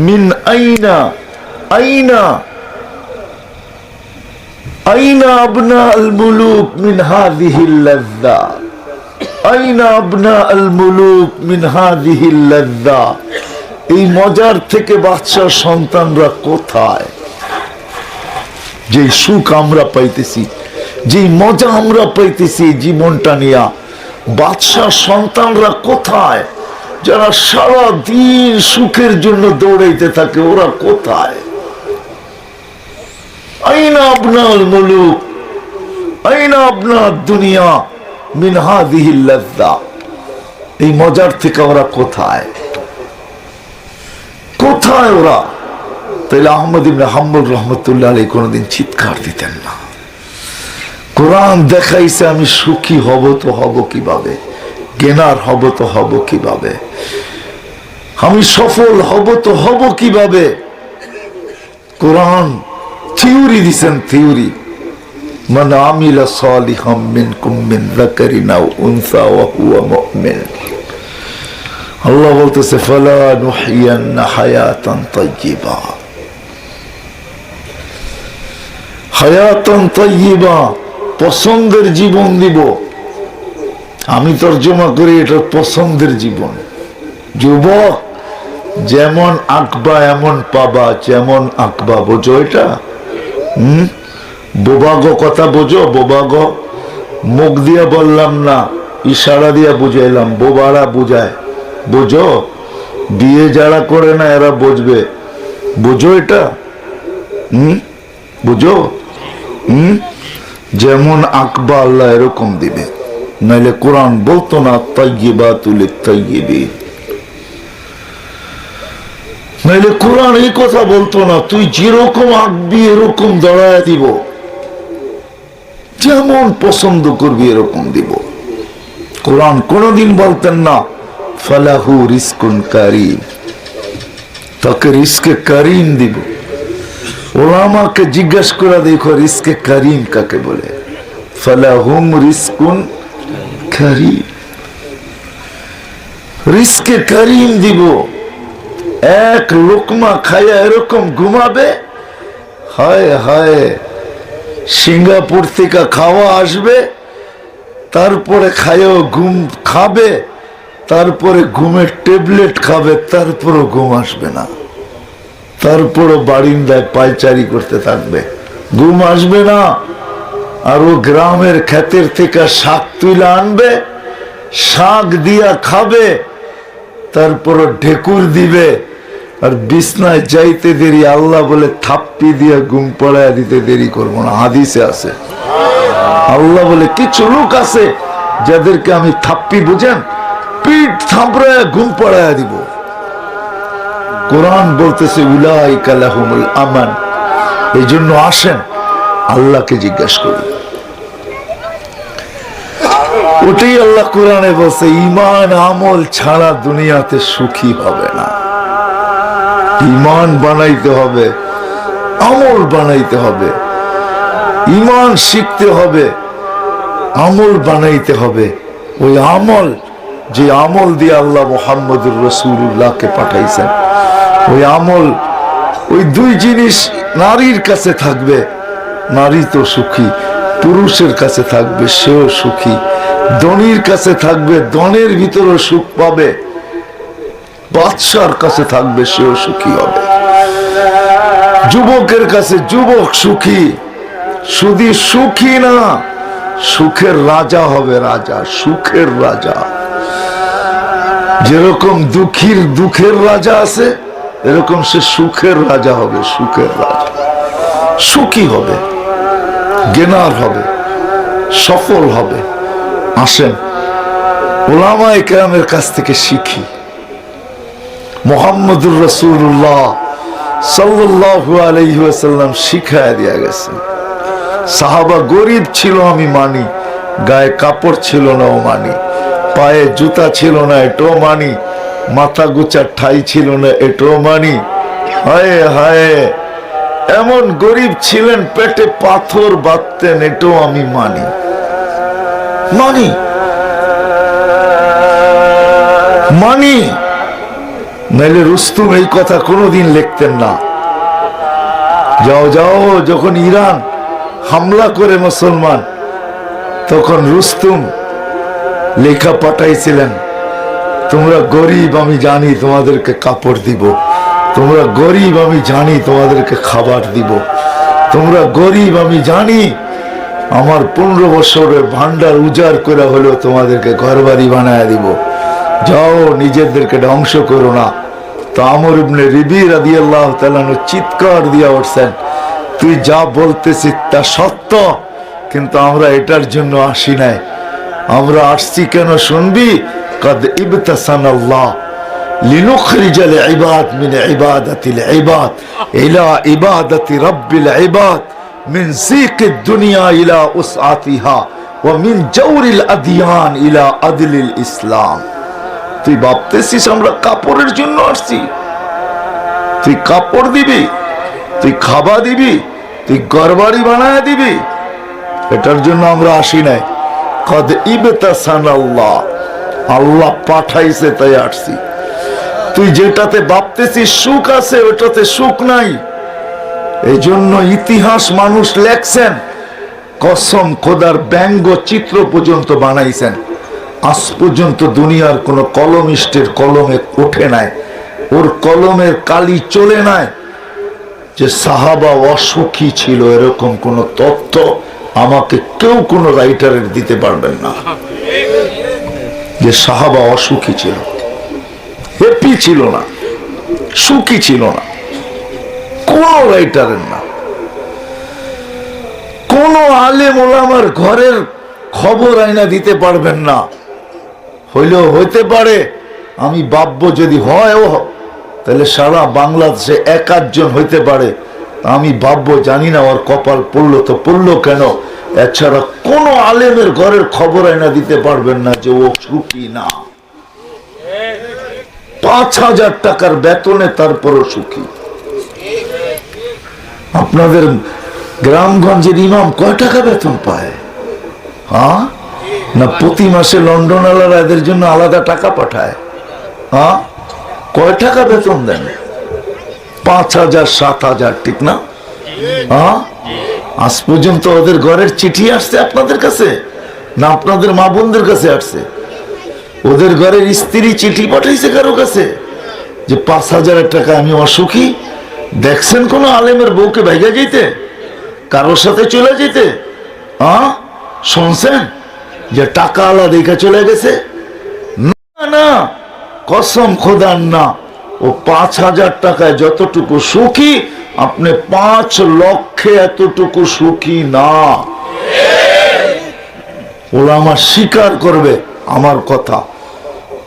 Speaker 1: মিন আইনা আইনা আইনা আবনা আল মুলুক মিন হাযিহিল লাযযা, আইনা আবনা আল মুলুক মিন হাযিহিল লাযযা। এই মজার থেকে বাদশার সন্তানরা কোথায়? যে সুখ আমরা পাইতেছি, যে মজা আমরা পাইতেছি জীবনটা নিয়া, বাদশার সন্তানরা কোথায়? যারা সারা দিন সুখের জন্য দৌড়াইতে থাকে, ওরা কোথায়? আইনা আবনাল মুলুক আইনা আবনাদ দুনিয়া মিন হাযিহিল লাযযা। এই মজার থেকে ওরা কোথায়, কোথায় ওরা? তাইলে আহমদ ইবনে হাম্বল রহমতুল্লাহ আলাইহি কোনদিন চিৎকার দিতেন না। কোরআন দেখাইছে আমি সুখী হব তো হব কিভাবে, গেনার হব তো হব কিভাবে, আমি সফল হব তো হব কিভাবে। কোরআন থিওরি দিছেন, থিওরি। মান আমিলা সালিহাম মিনকুম মিন যাকারিন আও উনসা ওয়া হুয়া মুমিন। আল্লাহ বলতেছে ফালানুহইয়ান্না হায়াতান তাইয়্যিবা, হায়াতান তাইয়্যিবা, পছন্দের জীবন দিব। আমি তর্জমা করি এটা পছন্দের জীবন। যুবক, যেমন আঁকবা এমন পাবা, যেমন আঁকবা, বোঝো এটা? বোবাগো কথা বোঝো? বোবাগো মুখ দিয়া বললাম না, ইশারা দিয়া বুঝাইলাম, বোবারা বুঝায়, বোঝো? বিয়ে যারা করে না এরা বুঝবে, বোঝো এটা? বুঝো? যেমন আঁকবা আল্লাহ এরকম দিবে, নাইলে কোরআন বলতো না তাইয়্যিবাতুল লিত-তাইয়্যিবিন, নাইলে কোরআন এই কথা বলতো না তুই যেরকম আঁকবি এরকম দাঁড়ায় দিব, যেমন পছন্দ করবি এরকম দিব। কোরআন কোনদিন বলতেন না ফালাহু রিজকুন কারীম, তাকে রিজকে কারীম দিব। ওলামাকে জিজ্ঞেস করে দেখো রিজকে কারীম কাকে বলে। ফালাহুম রিজকুন কারীম, রিজকে কারীম দিব। এক লোকমা খায়া এরকম ঘুমাবে, হায় হায়, সিঙ্গাপুর থেকে খাওয়া আসবে, তারপরে খায়ও ঘুম খাবে, তারপরে ঘুমের ট্যাবলেট খাবে, তারপরও ঘুম আসবে না, তারপরও বারিন্দায় পায়চারি করতে থাকবে, ঘুম আসবে না। আর ও গ্রামের ক্ষেতের থেকে শাক তুলে আনবে, শাক দিয়া খাবে, তারপরও ঢেকুর দিবে, আর বিছনায় যাইতে দেরি আল্লাহ বলে থাপ্পি দিয়া ঘুম পড়ায় দিতে দেরি করবো না। হাদিসে আছে, আল্লাহ বলে কিছু লোক আছে যাদেরকে আমি থাপ্পি, বুঝেন, পিঠ থাপড়ায় ঘুম পড়ায় দিব। কোরআন বলতেছে উলাইকা লাহুমুল আমান। এই জন্য আসেন আল্লাহকে জিজ্ঞাসা করি, ওটাই আল্লাহ কোরআনে বলছে ঈমান আমল ছাড়া দুনিয়াতে সুখী হবে না। ঈমান বানাইতে হবে, আমল বানাইতে হবে, ঈমান শিখতে হবে, আমল বানাইতে হবে। ওই আমল যে আমল দিয়ে আল্লাহ মুহাম্মদুর রাসূলুল্লাহকে পাঠাইছেন, ওই আমল, ওই দুই জিনিস নারীর কাছে থাকবে, নারী তো সুখী, পুরুষের কাছে থাকবে সেও সুখী, ধনীর কাছে থাকবে ধনের ভিতরে সুখ পাবে, বাদশার কাছে থাকবে সেও সুখী হবে, যুবকের কাছে যুবক সুখী, শুধু সুখী না, সুখের রাজা হবে, রাজা, সুখের রাজা। যেরকম দুঃখের রাজা আছে, এরকম সে সুখের রাজা হবে, সুখের রাজা, সুখী হবে, জ্ঞানার হবে, সফল হবে। আসেন উলামায়ে কেরামের কাছ থেকে শিখি। মুহাম্মদুর রাসূলুল্লাহ সাল্লাল্লাহু আলাইহি ওয়াসাল্লাম শিখায় দিয়া গেছেন। সাহাবা গরিব ছিল আমি মানি, গায়ে কাপড় ছিল না ও মানি, পায়ে জুতা ছিল না এটাও মানি, মাথা গুচার ঠাই ছিল না এটাও মানি। হায় হায়, এমন গরিব ছিলেন পেটে পাথর বাঁধতেন, এটাও আমি মানি, মানি, মানি। নাইলে রুস্তুম এই কথা কোনোদিন লিখতেন না। যাও যাও, যখন ইরান হামলা করে মুসলমান, তখন রুস্তুম লেখা পাঠাইছিলেন, তোমরা গরিব আমি জানি তোমাদেরকে কাপড় দিব, তোমরা গরিব আমি জানি তোমাদেরকে খাবার দিব, তোমরা গরিব আমি জানি আমার 15 বছরের ভান্ডার উজাড় করে হলেও তোমাদেরকে ঘরবাড়ি বানায় দিব, যাও নিজেদেরকে ধ্বংস করো না। তো আমর ইবনে রিবি রাদিয়াল্লাহু তাআলা চিৎকার দিয়া উঠছেন, তুই যা বলতেছিস তা সত্য, কিন্তু আমরা এটার জন্য আসি নাই, আমরা আসছি কেন শুনবি? قد ابتسم الله لنخرج العباد من عبادة العباد إلى عبادة رب العباد من زيق الدنيا إلى وسعتها ومن جور الأديان إلى عدل الإسلام। তুই ভাবতেছিস আমরা কাপড়ের জন্য আসছি? তুই কাপড় দিবি, তুই খাবার দিবি, তুই ঘরবাড়ি বানায় দিবি, এটার জন্য আমরা আসি নাই। কদ ইবতাসানাল্লাহ, আল্লাহ পাঠাইছে তাই আসছি। তুই যেটাতে ভাবতেছিস সুখ আছে, ওটাতে সুখ নাই। এই জন্য ইতিহাস মানুষ লেখছেন, কসম খোদার ব্যঙ্গ চিত্র পর্যন্ত বানাইছেন, আজ পর্যন্ত দুনিয়ার কোন কলমিস্টের কলমে ওঠে নাই, ওর কলমের কালি চলে নাই যে সাহাবা অসুখী ছিল, এরকম কোন তথ্য আমাকে কেউ কোন রাইটারের দিতে পারবেন না যে সাহাবা অসুখী ছিল, হ্যাপি ছিল না, সুখী ছিল না, কোন রাইটারের না। কোন আলেম ওলামার ঘরের খবর আইনা দিতে পারবেন না। হইলেও হইতে পারে, আমি ভাববো যদি হয় ও তাহলে সারা বাংলাদেশে 1-8 হইতে পারে, আমি ভাববো জানি না ওর কপাল পড়লো তো পড়লো কেন। এছাড়া কোন আলেমের ঘরের খবর আইনা দিতে পারবেন না যে ও সুখী না। 5,000 টাকার বেতনে তারপরও সুখী। আপনাদের গ্রামগঞ্জের ইমাম কয় টাকা বেতন পায়? হ্যাঁ না প্রতি মাসে লন্ডন আলাদা এদের জন্য আলাদা টাকা পাঠায়? হ্যাঁ কয় টাকা বেতন দেন? 5,000 7,000, ঠিক না? হ্যাঁ আজ পর্যন্ত ওদের ঘরের চিঠি আসছে আপনাদের কাছে না আপনাদের মা বোনদের কাছে আসছে? ওদের ঘরের স্ত্রী চিঠি পাঠাইছে কারো কাছে যে 5,000 টাকা আমি অসুখী? দেখছেন কোন আলেমের বউকে ভাইগা যেতে, কারোর সাথে চলে যেতে? হ্যাঁ শুনছেন যে টাকা আলা দেখা চলে গেছে? না না, কসম খোদার না। ও 5,000 টাকায় যতটুকু সুখী, আপনি 5 লক্ষে এতটুকু সুখী না। ওরা আমার স্বীকার করবে আমার কথা।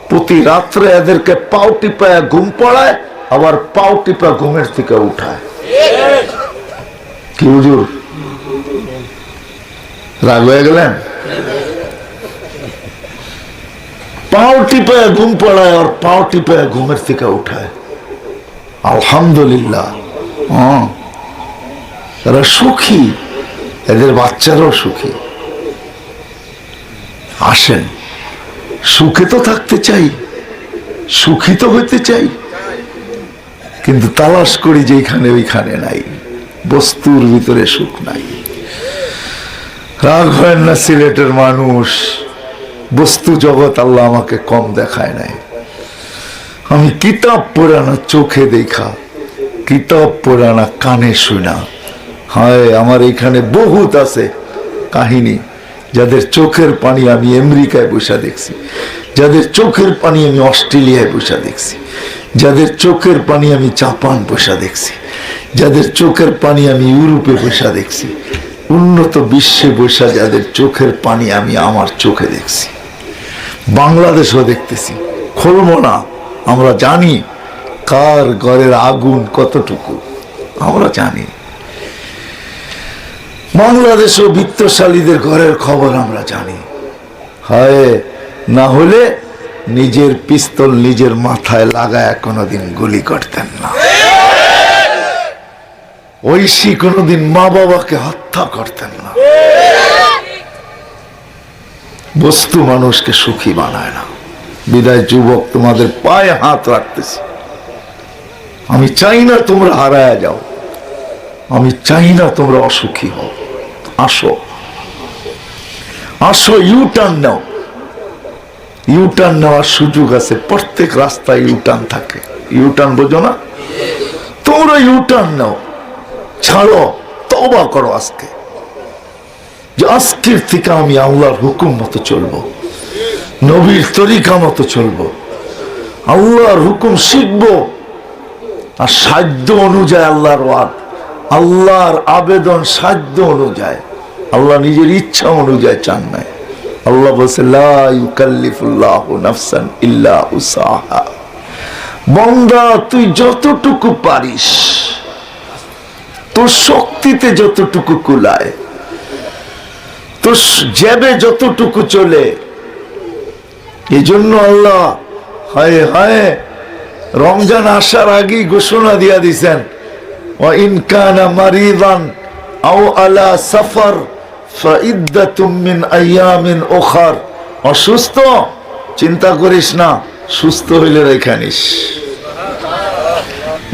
Speaker 1: প্রতি রাত্রে এদেরকে পাও টিপায় ঘুম পড়ায়, আবার পাও টিপা ঘুমের থেকে উঠায়। কি হুজুর রাগ হয়ে গেলেন? পাও টিপায় ঘুম পড়ায় আর পাও টিপায় ঘুমের থেকে উঠায়। আলহামদুলিল্লাহ, তারা সুখী, এদের বাচ্চারাও সুখী। আসেন সুখে তো থাকতে চাই, সুখী তো হইতে চাই, কিন্তু তালাশ করি যেখানে ওইখানে নাই, বস্তুর ভিতরে সুখ নাই। রাগ হয় না, সিলেটের মানুষ, বস্তু জগৎ আল্লাহ আমাকে কম দেখায় নাই। আমি কিতাব পড়া না চোখে দেখা, কিতাব পড়া না কানে শুনা। হায়, আমার এখানে বহুত আছে কাহিনী, যাদের চোখের পানি আমি আমেরিকায় বসে দেখছি, যাদের চোখের পানি আমি অস্ট্রেলিয়ায় বসে দেখছি, যাদের চোখের পানি আমি জাপান বসে দেখছি, যাদের চোখের পানি আমি ইউরোপে বসে দেখছি, উন্নত বিশ্বে বসে যাদের চোখের পানি আমি আমার চোখে দেখছি, বাংলাদেশও দেখতেছি। খুলব না, আমরা জানি কার ঘরের আগুন কতটুকু, আমরা জানি। বাংলাদেশও বিত্তশালীদের ঘরের খবর আমরা জানি। হয় না হলে নিজের পিস্তল নিজের মাথায় লাগায় কোনোদিন গুলি করতেন না, ঐশী কোনোদিন মা বাবাকে হত্যা করতেন না। বস্তু মানুষকে সুখী বানায় না। বিদায় যুবক, তোমাদের পায়ে হাত রাখতেছি। আমি চাই না তোমরা হারায় যাও, আমি চাই না তোমরা অসুখী হও। আসো, আসো, ইউটার্ন নাও। ইউটার্ন নেওয়ার সুযোগ আছে, প্রত্যেক রাস্তায় ইউটার্ন থাকে। ইউটার্ন বোঝো না? তোমরা ইউটার্ন নাও, ছাড়ো, তওবা করো আজকে, যে আজকের থেকে আমি আল্লাহর হুকুম মতো চলবো, নবীর তরিকা মতো চলবো, আল্লাহর হুকুম শিখবো। আর সাধ্য অনুযায়ী আল্লাহর ওয়াদ, আল্লাহর আবেদন সাধ্য অনুযায়ী, আল্লাহ নিজের ইচ্ছা অনুযায়ী চান নাই। আল্লাহ বলছে লা ইউকাল্লিফুল্লাহু নাফসান ইল্লা উসাহা। বান্দা, তুই যতটুকু পারিস, তোর শক্তিতে যতটুকু কুলায়, তোর জেবে যতটুকু চলে। এই জন্য আল্লাহ হায় হায় রমজান আসার আগেই ঘোষণা দিয়া দিছেন, ওয়া ইন কানা মারিদান আও আলা সাফার ফাইদ্দাতুম মিন আইয়ামিন উখার। অসুস্থ, চিন্তা করিস না, সুস্থ হইলে রেখে নিস।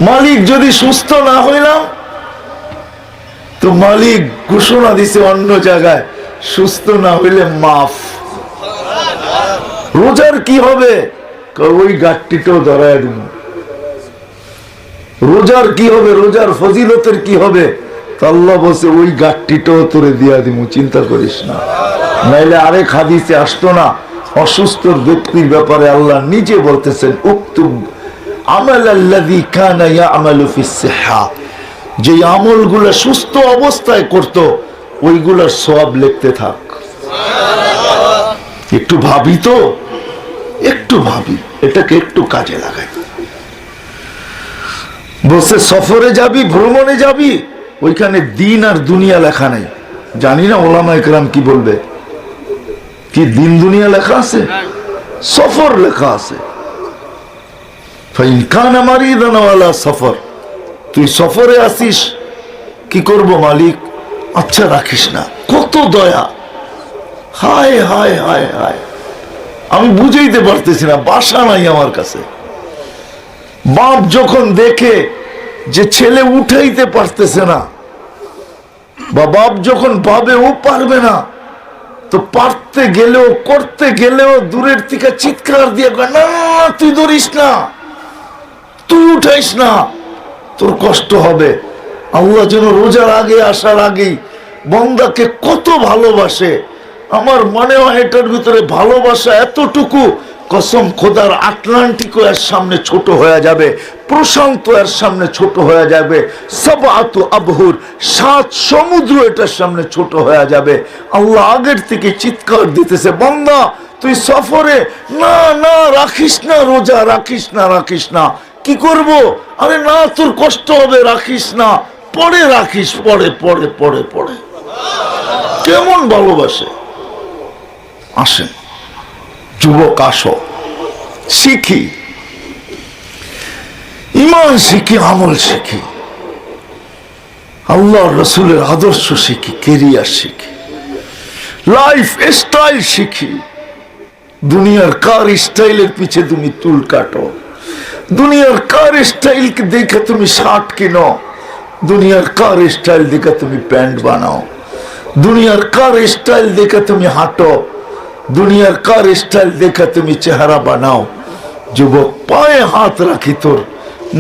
Speaker 1: মালিক যদি সুস্থ না হইলাম, তো মালিক ঘোষণা দিছে অন্য জায়গায়, সুস্থ না হইলে মাফ। রোজার কি হবে? ওই গাঠটিটাও ধরায় দিব। রোজার কি হবে? রোজার ফজিলতের কি হবে? আল্লাহ বলছে ওই গাঠটিটাও তোরে দিয়া দিব, চিন্তা করিস না। নাইলে আরেক হাদিসে আসতো না, অসুস্থ ব্যক্তির ব্যাপারে আল্লাহ নিজে বলতেছেন উক্তুব আমাল আল্লাযী কানা ইয়ামালু ফিস সিহহা, যে আমলগুলো সুস্থ অবস্থায় করত ওইগুলোর সওয়াব লিখতে থাক। একটু ভাবি তো, একটু ভাবি, এটাকে একটু কাজে লাগাই। বসে সফরে যাবি, ভ্রমণে যাবি, ওইখানে দিন আর দুনিয়া লেখা নেই। জানি না ওলামা ইকরাম কি বলবে, কি দিন দুনিয়া লেখা আছে? সফর লেখা আছে। ফাইন কানা মারিদান ওয়ালা সফর, তুই সফরে আসিস, কি করব মালিক? আচ্ছা রাখিস না। কত দয়া! হায় হায় হায় হায়, আমি বুঝাইতে পারতেছি না, বাসা নাই আমার কাছে। বাপ যখন দেখে যে ছেলে উঠাইতে পারতেছে না, বা বাপ যখন ভাবে ও পারবে না, তো পারতে গেলেও করতে গেলেও দূরের থেকে চিৎকার দিয়ে না, তুই ধরিস না, তুই উঠাইস না, তোর কষ্ট হবে। আল্লাহ যেন রোজার আগে আসার আগেই বান্দাকে কত ভালোবাসে। আমার মনে হয় এটার ভিতরে ভালোবাসা এতটুকু, কসম খোদার, আটলান্টিকও এর সামনে ছোট হয়ে যাবে, প্রশান্ত এর সামনে ছোট হয়ে যাবে, সাবআতু আবহুর, 7 সমুদ্র এটার সামনে ছোট হয়ে যাবে। আল্লাহ আগের থেকে চিৎকার দিতেছে, বান্দা তুই সফরে, না না রাখিস না, রোজা রাখিস না, রাখিস না। কি করব? আরে না, তোর কষ্ট হবে, রাখিস না, পরে রাখিস, পরে পরে পরে পরে। কেমন ভালোবাসে! আসেন যুবক, আসো, শিখি, ইমান শিখি, আমল শিখি, আল্লাহ রসুলের আদর্শ শিখি, কেরিয়ার শিখি, লাইফ স্টাইল শিখি। দুনিয়ার কার স্টাইলের পিছে তুমি চুল কাটো, দুনিয়ার কার স্টাইল দেখে তুমি শার্ট কিনো, দুনিয়ার কার স্টাইল দেখে তুমি প্যান্ট বানাও, দুনিয়ার কার স্টাইল দেখে তুমি হাঁটো, দুনিয়ার কার স্টাইল দেখে তুমি চেহারা বানাও। যুবক, পায়ে হাত রাখি, তোর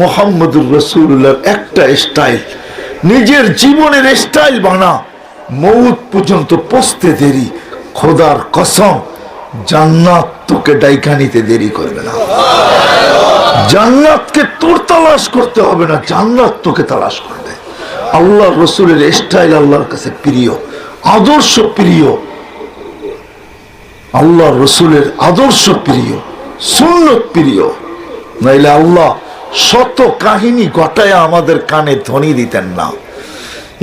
Speaker 1: মুহাম্মদুর রাসূলুল্লাহর একটা স্টাইল, নিজের জীবনের স্টাইল বানা। মৌত পর্যন্ত পৌঁছতে দেরি, খোদার কসম জান্নাত তোকে ডাইকা নিতে দেরি করবে না। জান্নাতকে তোর তালাশ করতে হবে না, জান্নাত তোকে তালাশ করবে। আল্লাহ রসুলের স্টাইল আল্লাহর কাছে প্রিয়, আদর্শ প্রিয়, আল্লাহ রসুলের আদর্শ প্রিয়, সুন্নত প্রিয়। নাইলে আল্লাহ শত কাহিনী ঘটায় আমাদের কানে ধ্বনি দিতেন না।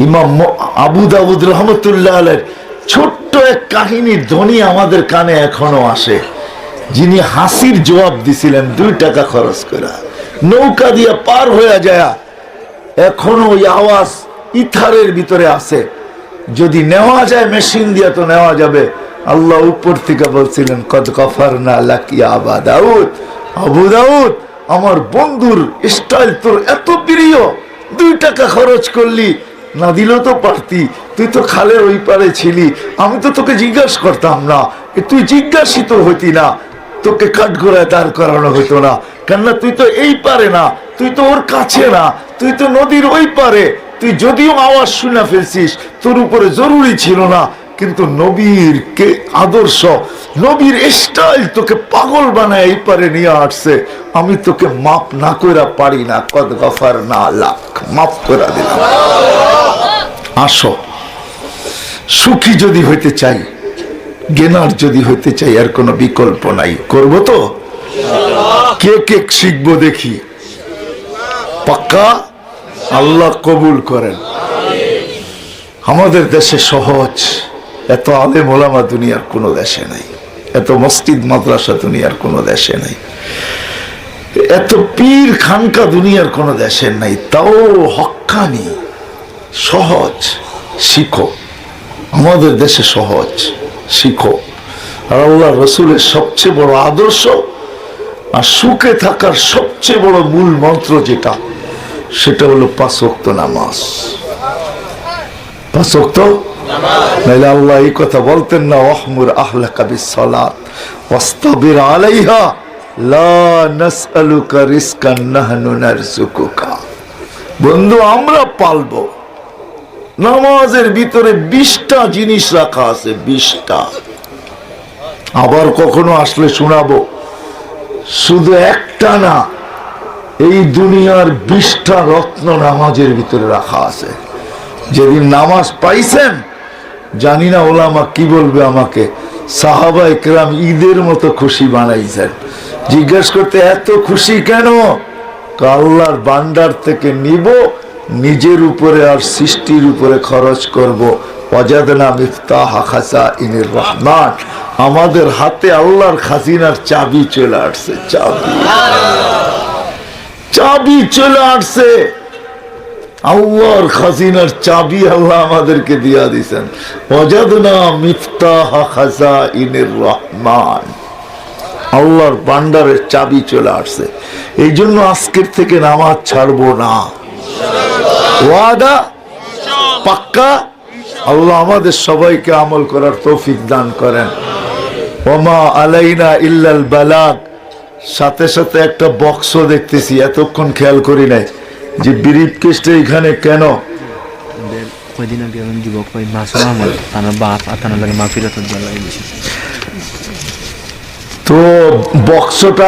Speaker 1: ইমাম আবু দাউদ রহমতুল্লাহ আলাইহির ছোট্ট এক কাহিনীর ধ্বনি আমাদের কানে এখনো আসে। যিনি হাসির জবাব দিছিলেন 2 টাকা খরচ করে, নৌকা দিয়ে পার হয়ে যায়, এখনো ওই আওয়াজ ইথারের ভিতরে আছে। যদি নেওয়া যায় মেশিন দিয়ে তো নেওয়া যাবে। আল্লাহ উপর থেকে বলছিলেন, কদ গফারনা লাকি আবা দাউদ, আবু দাউদ আমার বন্ধুর স্টাইল তোর এত প্রিয়, 2 টাকা খরচ করলি, না দিলেও তো পারতি, তুই তো খালের ওই পারে ছিলি, আমি তো তোকে জিজ্ঞাসা করতাম না, তুই জিজ্ঞাসিত হইতি না, তোকে কাঠগোড়ায় দাঁড় করানো হইতো না, কেননা তুই তো এই পারে না, তুই তো ওর কাছে না, তুই তো নদীর ওই পারে, তুই যদিও আওয়াজ শুনে ফেলছিস, তোর উপরে জরুরি ছিল না, কিন্তু নবীর কে আদর্শ, নবীর স্টাইল তোকে পাগল বানায় এই পারে নিয়ে আসছে, আমি তোকে মাপ না কইরা পারি না, কদ গফারনা লাক, মাফ করে দিলাম। আসো, সুখী যদি হইতে চাই, জ্ঞানার যদি হইতে চাই, আর কোনো বিকল্প নাই। করব তো, কে কে শিখবো দেখি, পাক্কা? আল্লাহ কবুল করেন। আমাদের দেশে সহজ, এত আলেম ওলামা দুনিয়ার কোনো দেশে নাই, এত মসজিদ মাদ্রাসা দুনিয়ার কোনো দেশে নাই, এত পীর খানকা দুনিয়ার কোনো দেশে নাই, তাও হক্কানি সহজ। শিখো, আমাদের দেশে সহজ, শিখো। আর আল্লাহ রসুলের সবচেয়ে বড় আদর্শ আর সুখে থাকার সবচেয়ে বড় মূল মন্ত্র যেটা, সেটা হলো 5 ওয়াক্ত নামাজ। 5 ওয়াক্ত নাইলে আল্লাহ এই কথা বলতেন না, ওয়াহমুর আহলাকা বিসসালাত ওয়াসতাবির আলাইহা লা নাসআলুকা রিজকান নাহনু নারযুকুকা। বন্ধু, আমরা পালবো। নামাজের ভিতরে 20টা জিনিস রাখা আছে, 20টা। আবার কখনো আসলে শোনাবো, শুধু একটা না, এই দুনিয়ার 20টা রত্ন নামাজের ভিতরে রাখা আছে। যেদিন নামাজ পাইছেন, জানি না ওলামা কি বলবে আমাকে, সাহাবা ইকরাম ঈদের মতো খুশি বানাইছেন। জিজ্ঞেস করতে এত খুশি কেন? আল্লাহর ভান্ডার থেকে নিব, নিজের উপরে আর সৃষ্টির উপরে খরচ করব। ওয়াজাদনা মিফতাহ খাজাইনির রহমান, আমাদের হাতে আল্লাহর খাজিনার চাবি চলে আসছে, চাবি চলে আসছে। আল্লাহর খাজিনার চাবি আল্লাহ আমাদেরকে দিয়া দিয়েছেন। ওয়াজাদনা মিফতাহ খাজাইনির রহমান, আল্লাহর ভান্ডারের চাবি চলে আসছে। এই জন্য আজকের থেকে নামাজ ছাড়বো না। ওয়াদা পাক্কা? আল্লাহ আমাদের সবাইকে আমল করার তৌফিক দান করেন। ওমা আলাইনা ইল্লাল বালাগ। সাথে সাথে একটা বক্স দেখতেছি, এতক্ষণ খেয়াল করি নাই যে ব্রিফ কেসটা এখানে কেন।
Speaker 2: কয়দিন আগে যুবক ভাই মাসুম আহমদ, তার বাপ আর তার লাগে মাফিরাত লাগে,
Speaker 1: তো বক্সটা